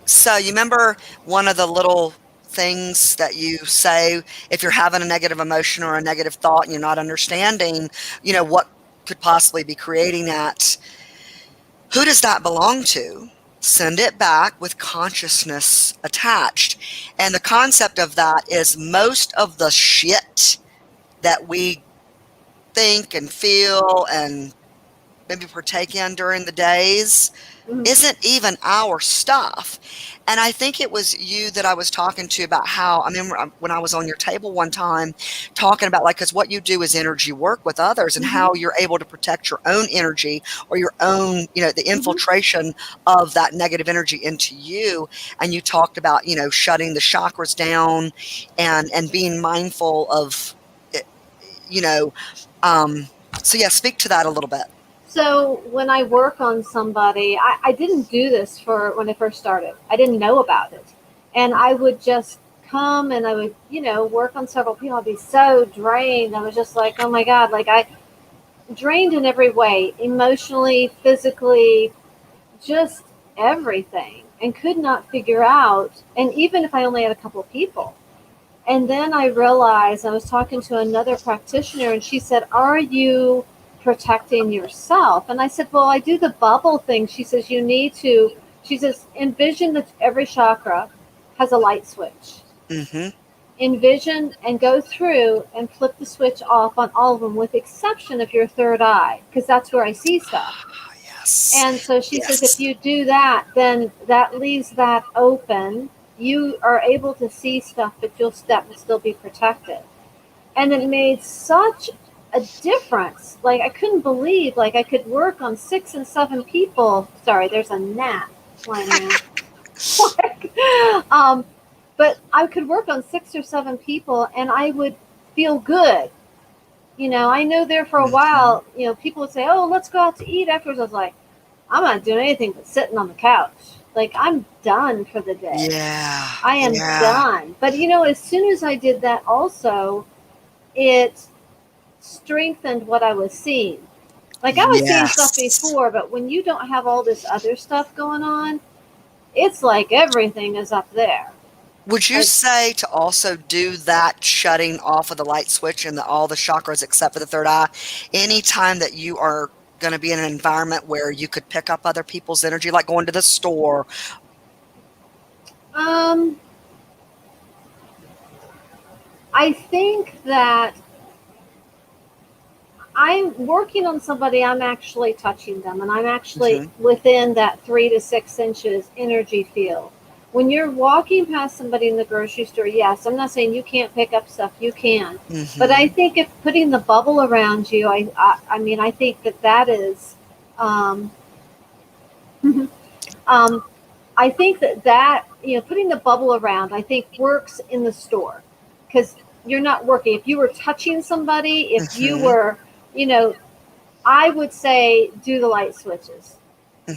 So you remember one of the little things that you say if you're having a negative emotion or a negative thought and you're not understanding, what could possibly be creating that? Who does that belong to? Send it back with consciousness attached. And the concept of that is most of the shit that we think and feel and maybe partake in during the days mm-hmm, isn't even our stuff. And I think it was you that I was talking to about how, I remember when I was on your table one time talking about, like, because what you do is energy work with others and mm-hmm, how you're able to protect your own energy or your own, the mm-hmm. infiltration of that negative energy into you. And you talked about, shutting the chakras down and being mindful of it, you know, um, so yeah, speak to that a little bit. So when I work on somebody, I didn't do this for when I first started. I didn't know about it. And I would just come and I would, work on several people. I'd be so drained. I was just like, oh my God, like I drained in every way, emotionally, physically, just everything, and could not figure out. And even if I only had a couple of people, And then I realized I was talking to another practitioner, and she said, "Are you protecting yourself?" And I said, "Well, I do the bubble thing." She says, "You need to," she says, "envision that every chakra has a light switch. Mm-hmm. Envision and go through and flip the switch off on all of them, with exception of your third eye, because that's where I see stuff." Yes. And so she says, if Yes. you do that, then that leaves that open. You are able to see stuff, but that will still be protected. And it made such a difference. Like, I couldn't believe, like, I could work on 6 and 7 people. Sorry, there's a gnat flying around. um, but I could work on 6 or 7 people, and I would feel good. I know there for a Mm-hmm. while, people would say, "Oh, let's go out to eat afterwards." I was like, I'm not doing anything but sitting on the couch. Like, I'm done for the day. Yeah. I am Yeah. done. But as soon as I did that, also, it strengthened what I was seeing. Like, I was seeing stuff Yes. before, but when you don't have all this other stuff going on, it's like everything is up there. Would you Like, say to also do that shutting off of the light switch and all the chakras except for the third eye anytime that you are going to be in an environment where you could pick up other people's energy, like going to the store? um, I think that I'm working on somebody, I'm actually touching them, and I'm actually Hmm. within that 3 to 6 inches energy field. When you're walking past somebody in the grocery store, yes, I'm not saying you can't pick up stuff, you can. But I Hmm. think if putting the bubble around you, I mean, I think that is, um, um, I think that putting the bubble around, I think works in the store, because you're not working. If you were touching somebody, if you Hmm. were, you know, I would say do the light switches.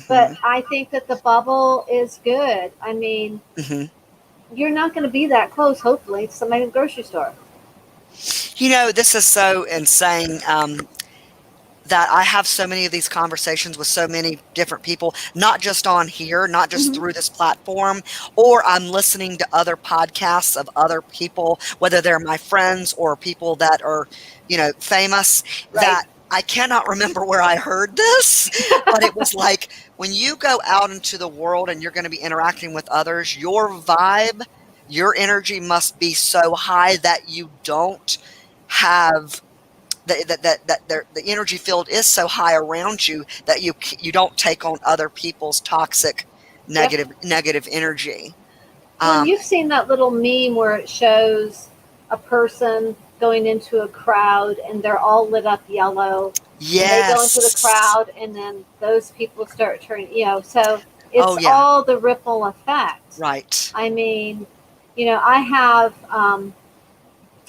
But Hmm. I think that the bubble is good. I mean, Hmm. you're not going to be that close, hopefully, to somebody in the grocery store. This is so insane. That I have so many of these conversations with so many different people, not just on here, not just Hmm. through this platform, or I'm listening to other podcasts of other people, whether they're my friends or people that are, famous, Right. that I cannot remember where I heard this, but it was like when you go out into the world and you're going to be interacting with others, your vibe, your energy must be so high that you don't have the energy field is so high around you that you don't take on other people's toxic Yep. negative energy. Well, and Um, you've seen that little meme where it shows a person going into a crowd and they're all lit up yellow, and they go into the yes. crowd, and then those people start turning. So Oh it's yeah. all the ripple effect. Right. I mean, I have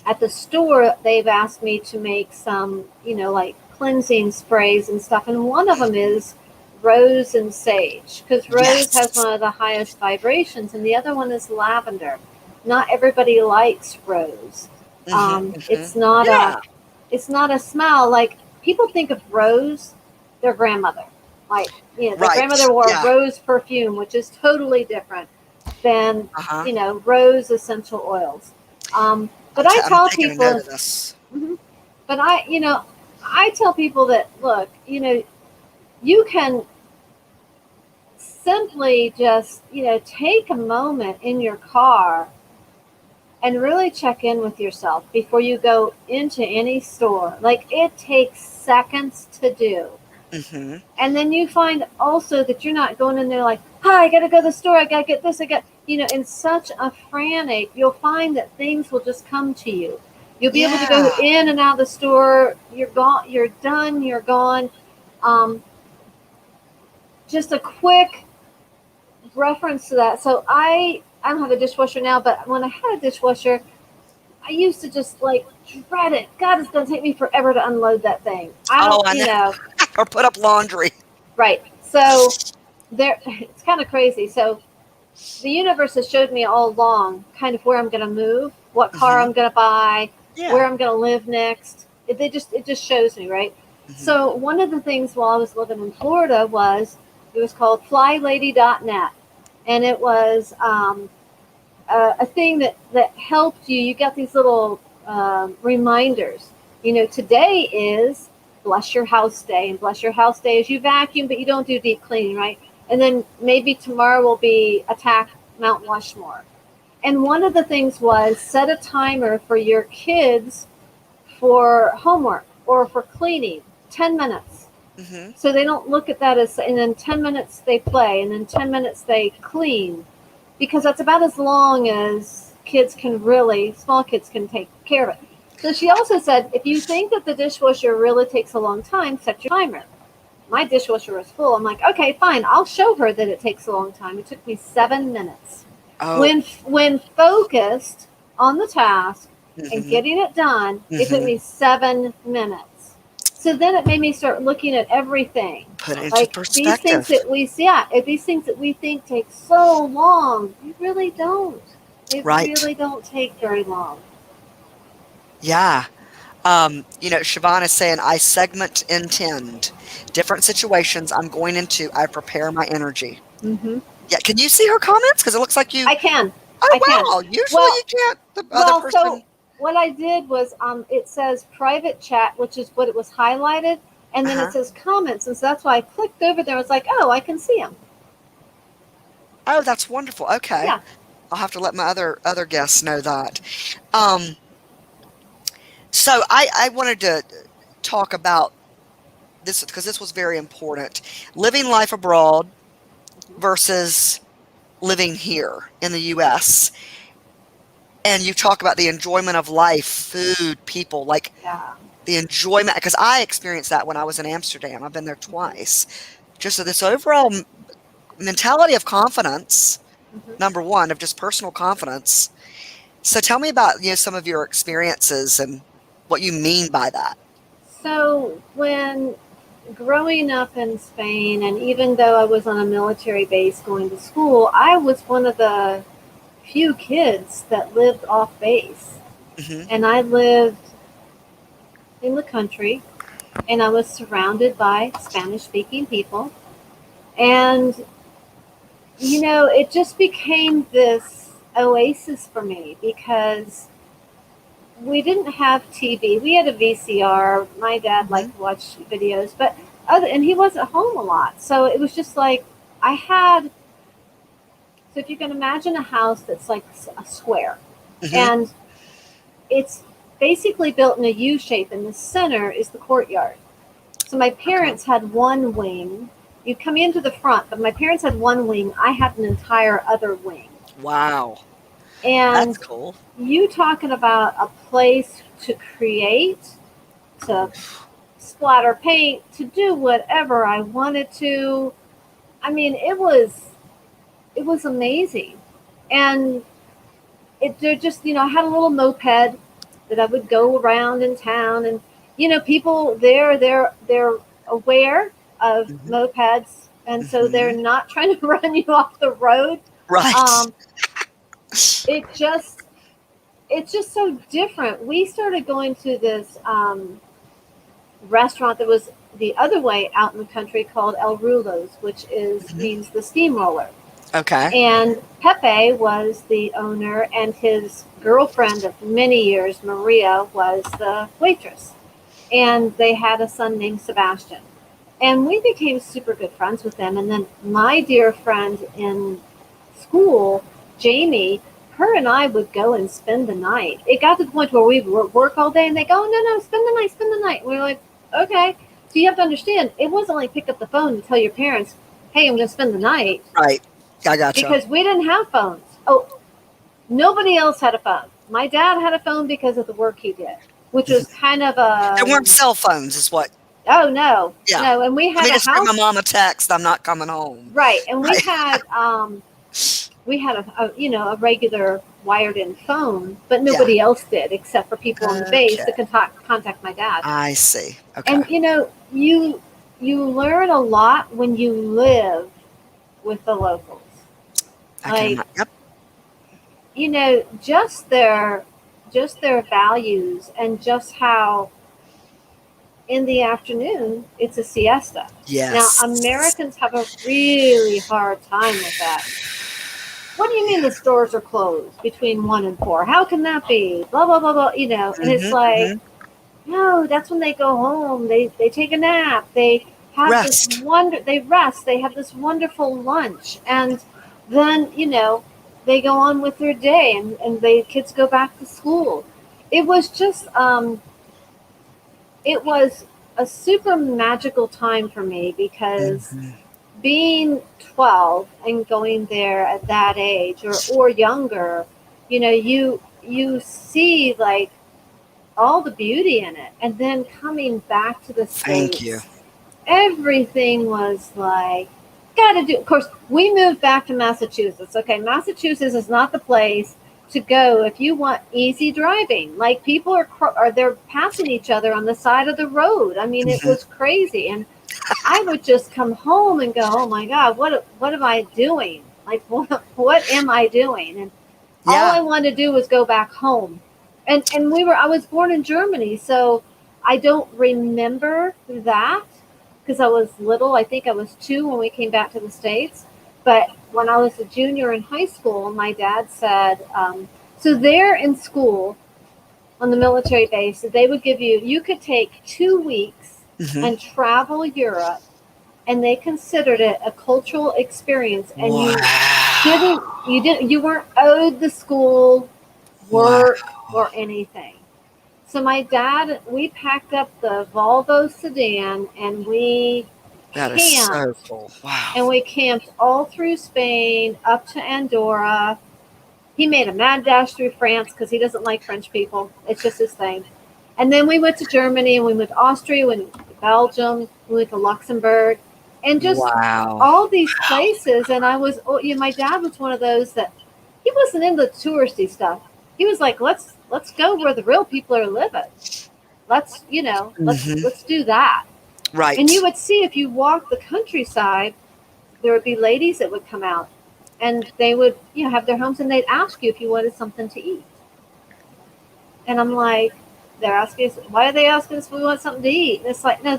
at the store, they've asked me to make some, like cleansing sprays and stuff. And one of them is rose and sage, because rose has Yes. one of the highest vibrations, and the other one is lavender. Not everybody likes rose. Hmm. Hmm. It's not Yeah. a smell. Like, people think of rose, their grandmother. Like, their Right. grandmother wore Yeah. rose perfume, which is totally different than, Uh-huh. rose essential oils. But I I'm tell taking a note people, of this. mhm, but I tell people that, look, you can simply just, take a moment in your car and really check in with yourself before you go into any store. Like, it takes seconds to do. Hmm. And then you find also that you're not going in there like, hi, I got to go to the store. I got to get this. In such a frantic, you'll find that things will just come to you. You'll be able to go Yeah. in and out of the store. You're gone. You're done. You're gone. Um, just a quick reference to that. So I don't have a dishwasher now, but when I had a dishwasher, I used to just like dread it. God, it's going to take me forever to unload that thing. I Oh, don't, I know. Or put up laundry. right. So it's kind of crazy. So the universe has showed me all along kind of where I'm going to move, what car Hmm. I'm going to buy, where Yeah. I'm going to live next. It just shows me, right? Hmm. So one of the things while I was living in Florida it was called FlyLady.net, and it was a thing that helped you. You got these little reminders. Today is bless your house day, and bless your house day is you vacuum, but you don't do deep cleaning, right? And then maybe tomorrow will be attack Mount Rushmore. And one of the things was set a timer for your kids for homework or for cleaning, 10 minutes. Mm-hmm. So they don't look at that as, and then 10 minutes they play, and then 10 minutes they clean, because that's about as long as small kids can take care of it. So she also said, if you think that the dishwasher really takes a long time, set your timer. My dishwasher was full. I'm like, okay, fine. I'll show her that it takes a long time. It took me 7 minutes. Oh. When focused on the task and Mm-hmm. getting it done, it took Mm-hmm. me 7 minutes. So then it made me start looking at everything. Put it into Like these things perspective. that we see, yeah, if these things that we think take so long, they really don't. They Right. really don't take very long. Yeah. Siobhan is saying, I segment intend. Different situations I'm going into, I prepare my energy. Mm-hmm. Yeah. Can you see her comments? Because it looks like you, I can, oh, I can. wow. Usually Well, you can't. The other Well, so person. what I did was it says private chat, which is what it was highlighted, and then it Uh-huh. says comments, and so that's why I clicked over there. I was like, oh, I can see them. Oh, that's wonderful. Okay. Yeah. I'll have to let my other guests know that. Um, so I wanted to talk about this because this was very important. Living life abroad versus living here in the US. And you talk about the enjoyment of life, food, people, like Yeah. the enjoyment, because I experienced that when I was in Amsterdam. I've been there Mm-hmm. twice. Just this overall mentality of confidence, Mm-hmm. number one, of just personal confidence. So tell me about, some of your experiences and what you mean by that. So when growing up in Spain, and even though I was on a military base going to school, I was one of the few kids that lived off base, Hmm. and I lived in the country, and I was surrounded by Spanish-speaking people, and it just became this oasis for me because we didn't have TV. We had a VCR. My dad Hmm. liked to watch videos, and he wasn't home a lot. So it was just like I had. So if you can imagine a house that's like a square, Hmm. and it's basically built in a U shape, and the center is the courtyard. So my Okay. parents had one wing. You come into the front, but my parents had one wing. I had an entire other wing. Wow. And That's cool. you talking about a place to create, to splatter paint, to do whatever I wanted to. I mean, it was amazing. And I had a little moped that I would go around in town, and people there, they're aware of Hmm. mopeds, and so they're Hmm. not trying to run you off the road. Right. Um, it just it's just so different. We started going to this restaurant that was the other way out in the country called El Rulo's, which is Hmm. means the steamroller. Okay. And Pepe was the owner, and his girlfriend of many years, Maria, was the waitress. And they had a son named Sebastian. And we became super good friends with them. And then my dear friend in school, Jamie, her and I would go and spend the night. It got to the point where we would work all day, and they go, no, no, spend the night, spend the night. And we were like, okay. So you have to understand, it wasn't like pick up the phone and tell your parents, hey, I'm going to spend the night, Right. I gotcha. because we didn't have phones. Oh, nobody else had a phone. My dad had a phone because of the work he did, which was Mhm. kind of There weren't cell phones, is what. oh no, Yeah. no. And we Let had me a just send my house, mom a text. I'm not coming home. right? And we Right. had a regular wired in phone, but Yeah. nobody else did except for people on the base Okay. that could contact my dad. I see. Okay. And you learn a lot when you live with the locals. I can Like, imagine. Yep. just their values, and just how in the afternoon it's a siesta. Now Yes. Americans have a really hard time with that. what do you mean the stores are closed between 1 and 4? How can that be? Blah blah blah blah. And it's Mhm, like, mhm. no, that's when they go home. They take a nap. They have this Rest. wonder. They rest. They have this wonderful lunch, and then they go on with their day, and the kids go back to school. It was just it was a super magical time for me because Mhm. being 12 and going there at that age or younger, you see like all the beauty in it. And then coming back to the Thank you. States, everything was like, gotta do. Of course, we moved back to Massachusetts. Okay, Massachusetts is not the place to go if you want easy driving. Like people are they're passing each other on the side of the road. I mean, it Mhm. was crazy. And I would just come home and go, oh my God, what am I doing? Like, what am I doing? And all Yeah. I wanted to do was go back home. And I was born in Germany, so I don't remember that because I was little. I think I was 2 when we came back to the States. But when I was a junior in high school, my dad said, so there in school on the military base, they would you could take 2 weeks Mhm. and travel Europe, and they considered it a cultural experience, and Wow. you weren't owed the school Wow. work or anything. So my dad, we packed up the Volvo sedan and That is so camped cool. Wow. and we camped all through Spain up to Andorra. He made a mad dash through France because he doesn't like French people. It's just his thing. And then we went to Germany and we went to Austria, we went to Belgium, we went to Luxembourg, and just Wow. all these places. And my dad was one of those that he wasn't into touristy stuff. He was like, let's go where the real people are living. Let's Mhm. let's do that. And you Right. would see if you walk the countryside, there would be ladies that would come out, and they would have their homes, and they'd ask you if you wanted something to eat. And I'm like, they're asking us, why are they asking us if we want something to eat? And it's like, no,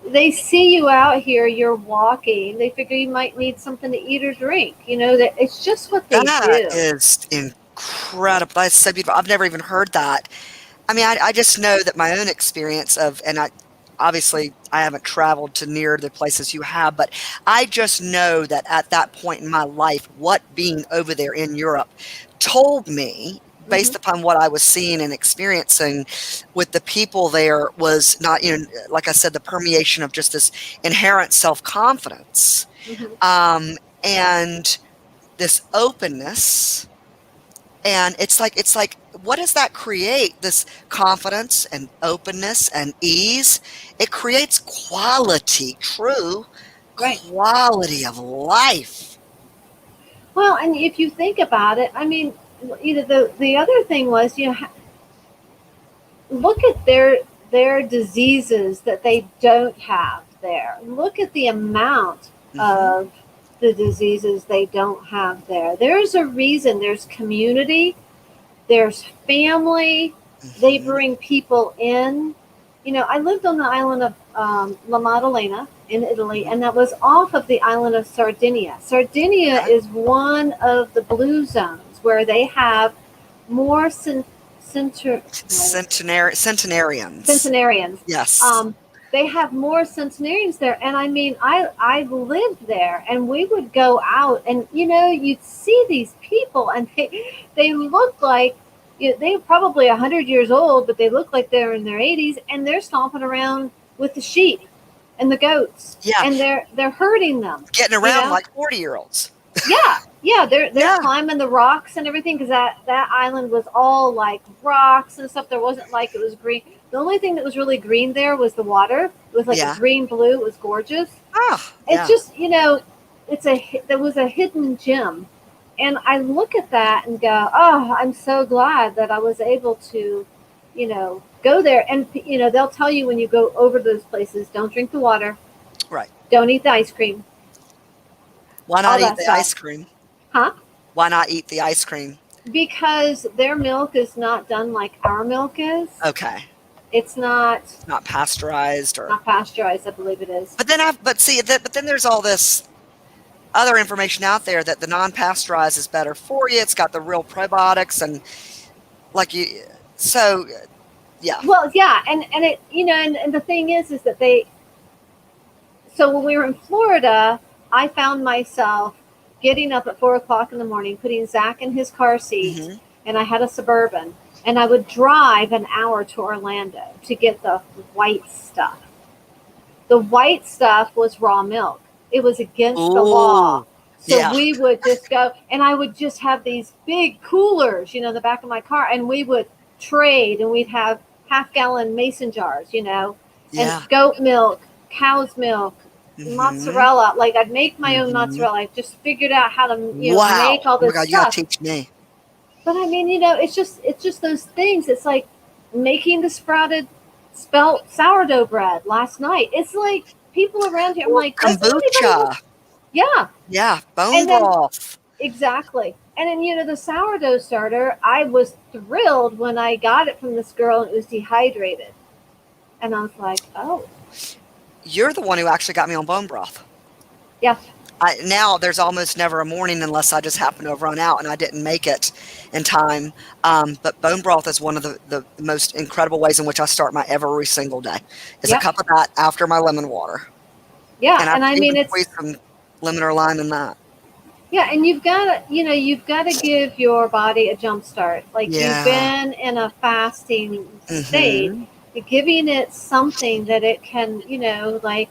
they see you out here, you're walking, they figure you might need something to eat or drink. That it's just what they That do. is incredible. That's so beautiful. I've never even heard that. I mean, I just know that my own experience of, and obviously I haven't traveled to near the places you have, but I just know that at that point in my life, what being over there in Europe told me, Hmm. based upon what I was seeing and experiencing with the people there, was not, like I said, the permeation of just this inherent self-confidence, Hmm. and this openness. And it's like, what does that create? This confidence and openness and ease. It creates quality, true Right. quality of life. Well, and if you think about it, I mean, the other thing was, look at their diseases that they don't have there. Look at the amount Hmm. of the diseases they don't have there. There's a reason. There's community. There's family. They Hmm. bring people in. I lived on the island of La Maddalena in Italy, Hmm. and that was off of the island of Sardinia. Sardinia Okay. is one of the blue zones where they have more Centenarians. centenarians. Yes. Um, they have more centenarians there, and I mean, I lived there, and we would go out, and you'd see these people, and they look like they're probably 100 years old, but they look like they're in their 80s, and they're stomping around with the sheep and the goats, Yeah. and they're herding them. Getting You around know, like 40-year-olds. yeah, they're Yeah. climbing the rocks and everything because that island was all like rocks and stuff. There wasn't like it was green. The only thing that was really green there was the water. It was like a Yeah. green blue. It was gorgeous. Oh, It's yeah. just there was a hidden gem, and I look at that and go, oh, I'm so glad that I was able to, go there. And they'll tell you when you go over those places, don't drink the water, Right. don't eat the ice cream, Why all not eat that the stuff, ice cream? huh? Why not eat the ice cream? Because their milk is not done like our milk is. Okay. It's not It's not pasteurized or. not pasteurized, I believe it is. But then there's all this. other information out there that the non-pasteurized is better for you. It's got the real probiotics and like you, so yeah. Well, yeah, and it, and the thing is that so when we were in Florida, I found myself getting up at 4 o'clock in the morning, putting Zach in his car seat, Hmm. and I had a Suburban, and I would drive an hour to Orlando to get the white stuff. The white stuff was raw milk. It was against the law. Ooh, So yeah. we would just go, and I would just have these big coolers, in the back of my car, and we would trade, and we'd have half-gallon mason jars, and Yeah. goat milk, cow's milk, Hmm. mozzarella. Like I'd make my own Hmm. mozzarella. I just figured out how to, Wow. make all Oh my this God, you gotta stuff. teach me. But I mean, it's just those things. It's like making the sprouted spelt sourdough bread last night. It's like people around here. I'm Or like, does anybody kombucha. want? Yeah, Yeah, bone and then broth. exactly, and then the sourdough starter. I was thrilled when I got it from this girl, and it was dehydrated, and I was like, oh, You're the one who actually got me on bone broth. yeah, Now there's almost never a morning unless I just happen to have run out and I didn't make it in time. But bone broth is one of the most incredible ways in which I start my every single day. Is a yep, cup of that after my lemon water, yeah, and I and I even mean it's squeeze some lemon or lime in that. yeah, and you've got to give your body a jump start. Like you've Yeah. been in a fasting state, Hmm. giving it something that it can, like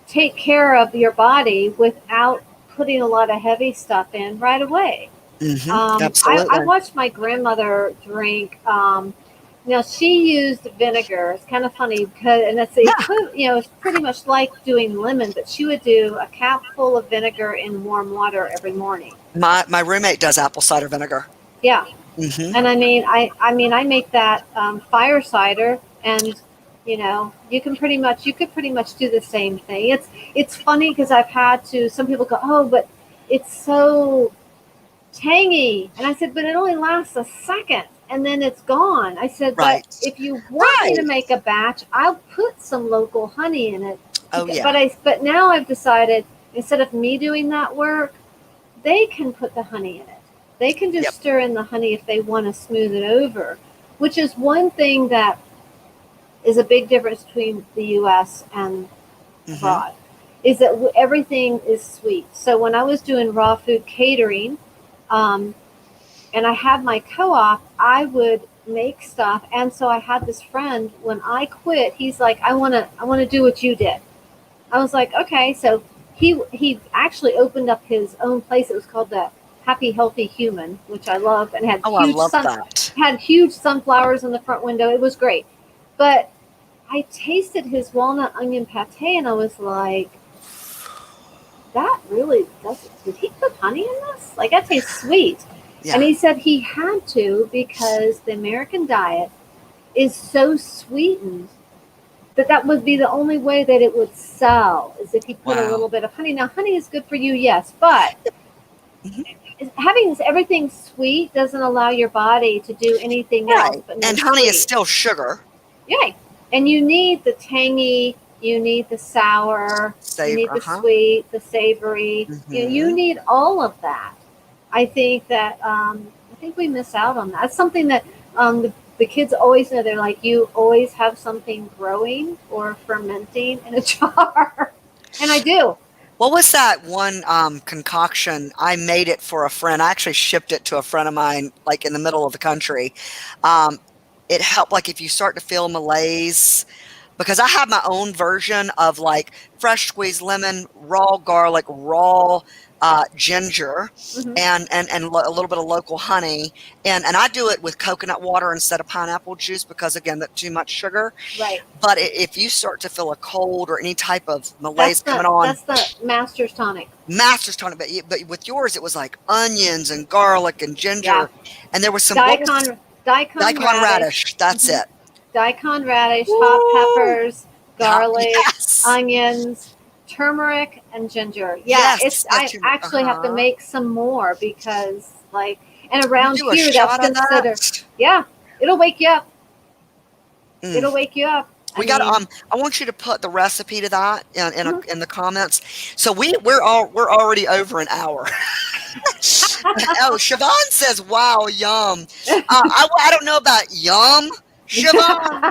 take care of your body without putting a lot of heavy stuff in right away. Hmm. I Absolutely. watched my grandmother drink. Now she used vinegar. It's kind of funny because, and it's the Yeah. equivalent. It's pretty much like doing lemon, but she would do a cap full of vinegar in warm water every morning. My roommate does apple cider vinegar. Yeah, Hmm. and I make that fire cider, and you could pretty much do the same thing. It's funny because I've had to. Some people go, oh, but it's so tangy. And I said, but it only lasts a second and then it's gone. I said, but Right. if you want me to Right. make a batch, I'll put some local honey in it. Oh yeah. But now I've decided instead of me doing that work, they can put the honey in it. They can Yep. just stir in the honey if they want to smooth it over, which is one thing that is a big difference between the US and Hmm. abroad, is that everything is sweet. So when I was doing raw food catering, um, and I had my co-op, I would make stuff. And so I had this friend, when I quit, he's like, I want to do what you did. I was like, okay. So he actually opened up his own place. It was called the Happy Healthy Human, which I love, and Oh, I love that. had huge sunflowers in the front window. It was great. But I tasted his walnut onion pate, and I was like, that really doesn't. Did he put honey in this? Like that tastes sweet. And Yeah. he said he had to because the American diet is so sweetened that would be the only way that it would sell is if he put a Wow. little bit of honey. Now, honey is good for you, yes, but Mhm. having everything sweet doesn't allow your body to do anything else Right. but no And honey is sweet. still sugar. Yay! And you need the tangy, you need the sour, you Savor. need the Uh-huh. sweet, the savory. You Hmm. need all of that. I think we miss out on that. That's something that the kids always know. They're like, you always have something growing or fermenting in a jar, and I do. What was that one concoction? I made it for a friend. I actually shipped it to a friend of mine, like in the middle of the country. Um, it helped, like if you start to feel malaise, because I have my own version of like fresh squeezed lemon, raw garlic, raw ginger, Hmm. and a little bit of local honey, and I do it with coconut water instead of pineapple juice because again, that too much sugar. Right. But if you start to feel a cold or any type of That's malaise the coming on, that's the master's tonic. master's tonic. But with yours, it was like onions and garlic and Yeah. ginger, and there was some what was Daikon daikon radish. radish. That's Hmm. it. Daikon radish, hot Woo! peppers, garlic, Yes. onions, turmeric, and ginger. Yeah, Yes, that's I your actually have to uh-huh. make some more because and You around do a here that's shot of considered. that? Yeah, it'll wake you up. Mm. It'll wake you up. I We got mean, I want you to put the recipe to that mhm. in the comments. So we're already over an hour. Oh, Siobhan says, "Wow, yum." I don't know about yum, Siobhan,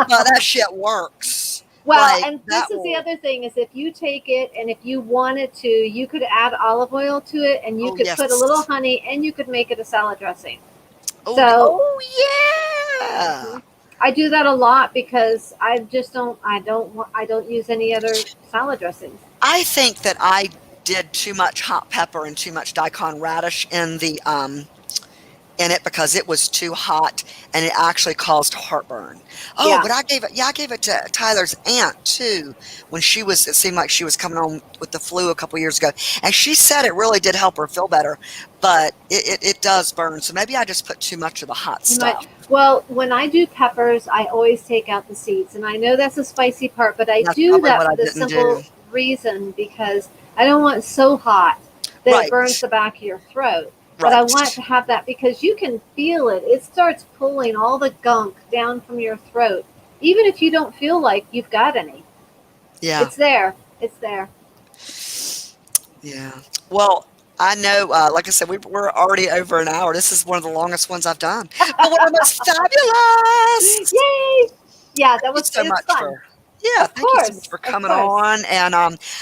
but that shit works. Well, Like and that this is the will. other thing is if you take it and if you wanted to, you could add olive oil to it and you Oh could put a little yes. honey and you could make it a salad dressing. Oh So oh yeah. mhm. I do that a lot because I just I don't use any other salad dressings. I think that I did too much hot pepper and too much daikon radish in it because it was too hot and it actually caused heartburn. Oh, Yeah. but I gave it to Tyler's aunt too when it seemed like she was coming on with the flu a couple years ago. And she said it really did help her feel better, but it does burn. So maybe I just put too much of the hot You might. stuff. Well, when I do peppers, I always take out the seeds, and I know that's a spicy part, but I That's do probably that what for I the didn't do. simple reason because I don't want it so hot that it Right, burns the back of your throat. But I want it right. to have that because you can feel it. It starts pulling all the gunk down from your throat, even if you don't feel like you've got any. Yeah. It's there. It's there. Yeah. Well, I know, like I said, we're already over an hour. This is one of the longest ones I've done, but one of the most fabulous. Yay! Yeah, Thank you so it's much fun. for, yeah, thank you so much for Of coming course. on. And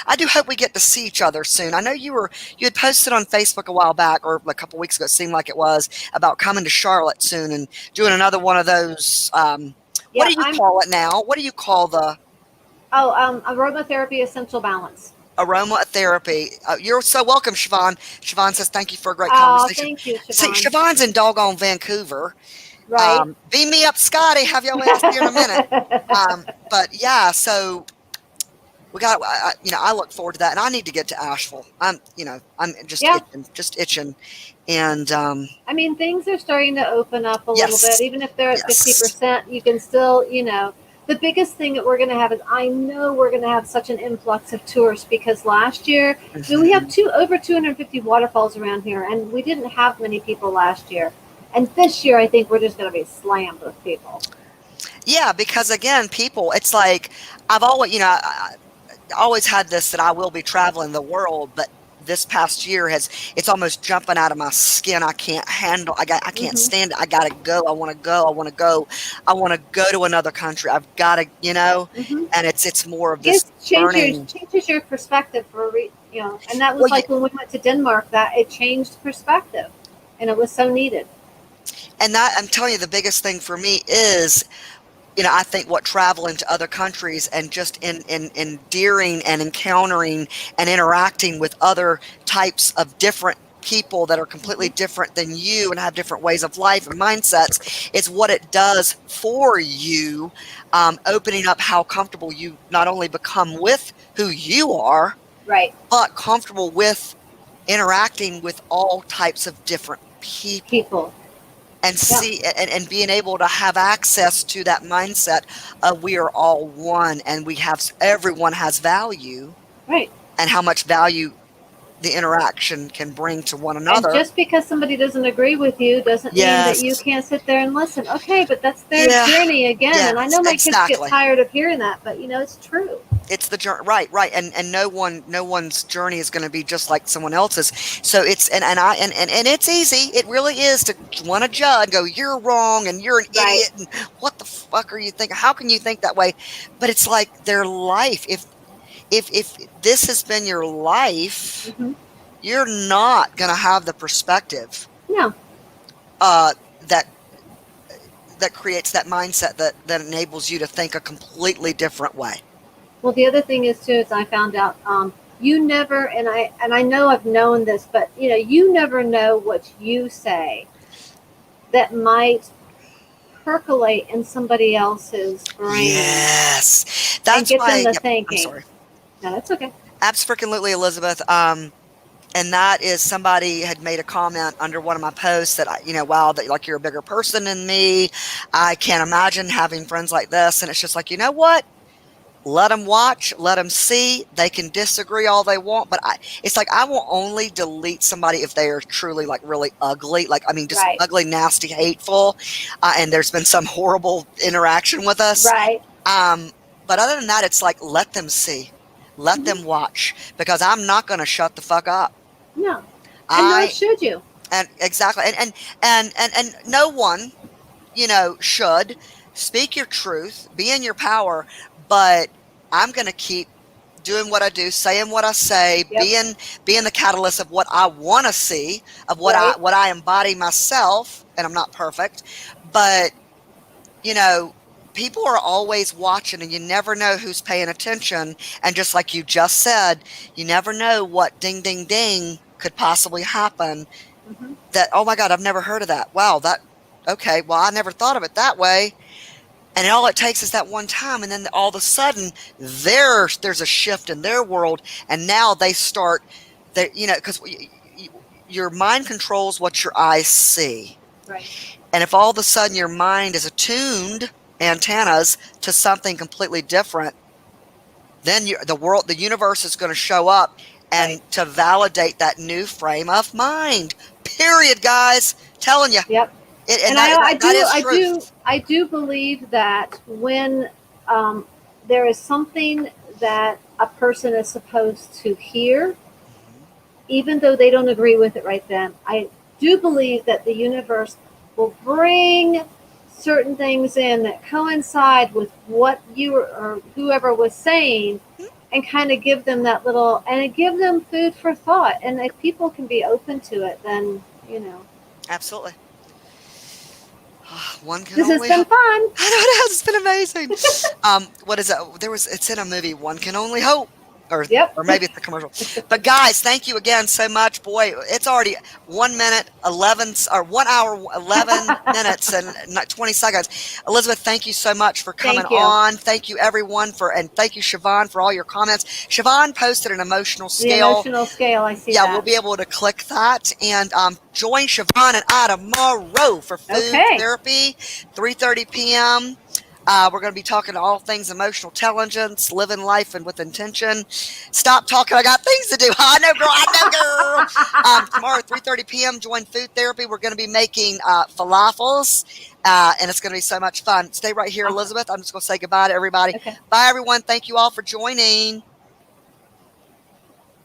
I do hope we get to see each other soon. I know you had posted on Facebook a while back, or a couple weeks ago, it seemed like it was, about coming to Charlotte soon and doing another one of those. What Yeah, do you I'm. call it now? What do you call the Oh, aromatherapy essential balance. aromatherapy? You're so welcome, Siobhan. Siobhan says, thank you for a great Oh, conversation. thank you, See, Siobhan. Siobhan's in doggone Vancouver. Right. Beam me up, Scotty. Have your ass here in a minute. But yeah, so we got, I look forward to that, and I need to get to Asheville. I'm Yeah. just itching, and I mean, things are starting to open up a little bit. yes, Even if they're at yes, 50%, you can still, the biggest thing that we're going to have is I know we're going to have such an influx of tourists because last year, we have hmm over 250 waterfalls around here, and we didn't have many people last year. And this year, I think we're just going to be slammed with people. yeah, because again, people, it's like I've always, always had this that I will be traveling the world, but this past year it's almost jumping out of my skin. I can't handle I can't Hmm. stand it. I gotta go. I want to go. I want to go. I want to go to another country. I've got to, Hmm. and it's more of It this burning. changes your perspective and that Well, was like when we went to Denmark, that it changed perspective, and it was so needed. and that I'm telling you, the biggest thing for me is, I think what traveling to other countries and just in endearing and encountering and interacting with other types of different people that are completely Hmm. different than you and have different ways of life and mindsets is what it does for you, opening up how comfortable you not only become with who you are, Right. but comfortable with interacting with all types of different people People. and Yeah. see and being able to have access to that mindset of we are all one and everyone has value Right. and how much value the interaction can bring to one And another. just because somebody doesn't agree with you doesn't mean that you Yes. can't sit there and listen. Okay, but that's their Yeah. journey again. And I Yes, know my kids get exactly. tired of hearing that, but it's true. It's the journey, right, and no one's journey is going to be just like someone else's. So it's and it's easy, it really is, to want to judge, go, you're wrong and you're an Right. idiot and what the fuck are you thinking, how can you think that way? But it's like their life. If this has been your life, Hmm. you're not going to have the perspective No. uh that creates that mindset that enables you to think a completely different way. Well, the other thing is too is I found out you never and I know I've known this, but you never know what you say that might percolate in somebody else's brain Yes. and That's get them why, to yep, I'm thinking. sorry. No, that's okay. Absolutely, Elizabeth. And that is somebody had made a comment under one of my posts that wow, that like you're a bigger person than me. I can't imagine having friends like this. And it's just like, you know what? Let them watch, let them see. They can disagree all they want, but it's like I will only delete somebody if they are truly like really ugly, like I mean, just Right. ugly, nasty, hateful, and there's been some horrible interaction with us. Right. But other than that, it's like, let them see, let Hmm. them watch, because I'm not going to shut the fuck up. No, and nor I should you. and exactly, and no one, should speak your truth, be in your power, but I'm going to keep doing what I do, saying what I say, Yep. being the catalyst of what I want to see, of Right. what I embody myself, and I'm not perfect, but you know, people are always watching and you never know who's paying attention. And just like you just said, you never know what ding, ding, ding could possibly happen Hmm. that, oh my God, I've never heard of that. Wow, okay, well, I never thought of it that way. And all it takes is that one time. And then all of a sudden there's a shift in their world. And now they start that, because your mind controls what your eyes see. Right. And if all of a sudden your mind is attuned antennas to something completely different, then the universe is going to show up Right. and to validate that new frame of mind. Period, guys. Telling you, Yep. and And I that do is I do truth. I do believe that when um, there is something that a person is supposed to hear, Mhm. even though they don't agree with it right then, I do believe that the universe will bring certain things in that coincide with what you or whoever was saying, and kind of give them that little, and give them food for thought. And if people can be open to it, then Absolutely. One can this has only been hope. fun. I know it has. It's been amazing. What is it? It's in a movie. One can only hope, or Yep. maybe it's a commercial. But guys, thank you again so much. Boy, it's already 1 minute 11 or 1 hour 11 minutes and not 20 seconds. Elizabeth, thank you so much for coming Thank you. on. Thank you everyone and thank you Siobhan for all your comments. Siobhan posted an emotional The scale. emotional scale, I see Yeah, we'll that. be able to click that and join Siobhan and I tomorrow for food Okay. therapy, 3:30 p.m. We're going to be talking to all things emotional intelligence, living life and with intention. Stop talking. I got things to do. I know, girl. I know, girl. Tomorrow, 3:30 p.m. Join food therapy. We're going to be making falafels, and it's going to be so much fun. Stay right here, Awesome. Elizabeth. I'm just going to say goodbye to everybody. Okay. Bye, everyone. Thank you all for joining.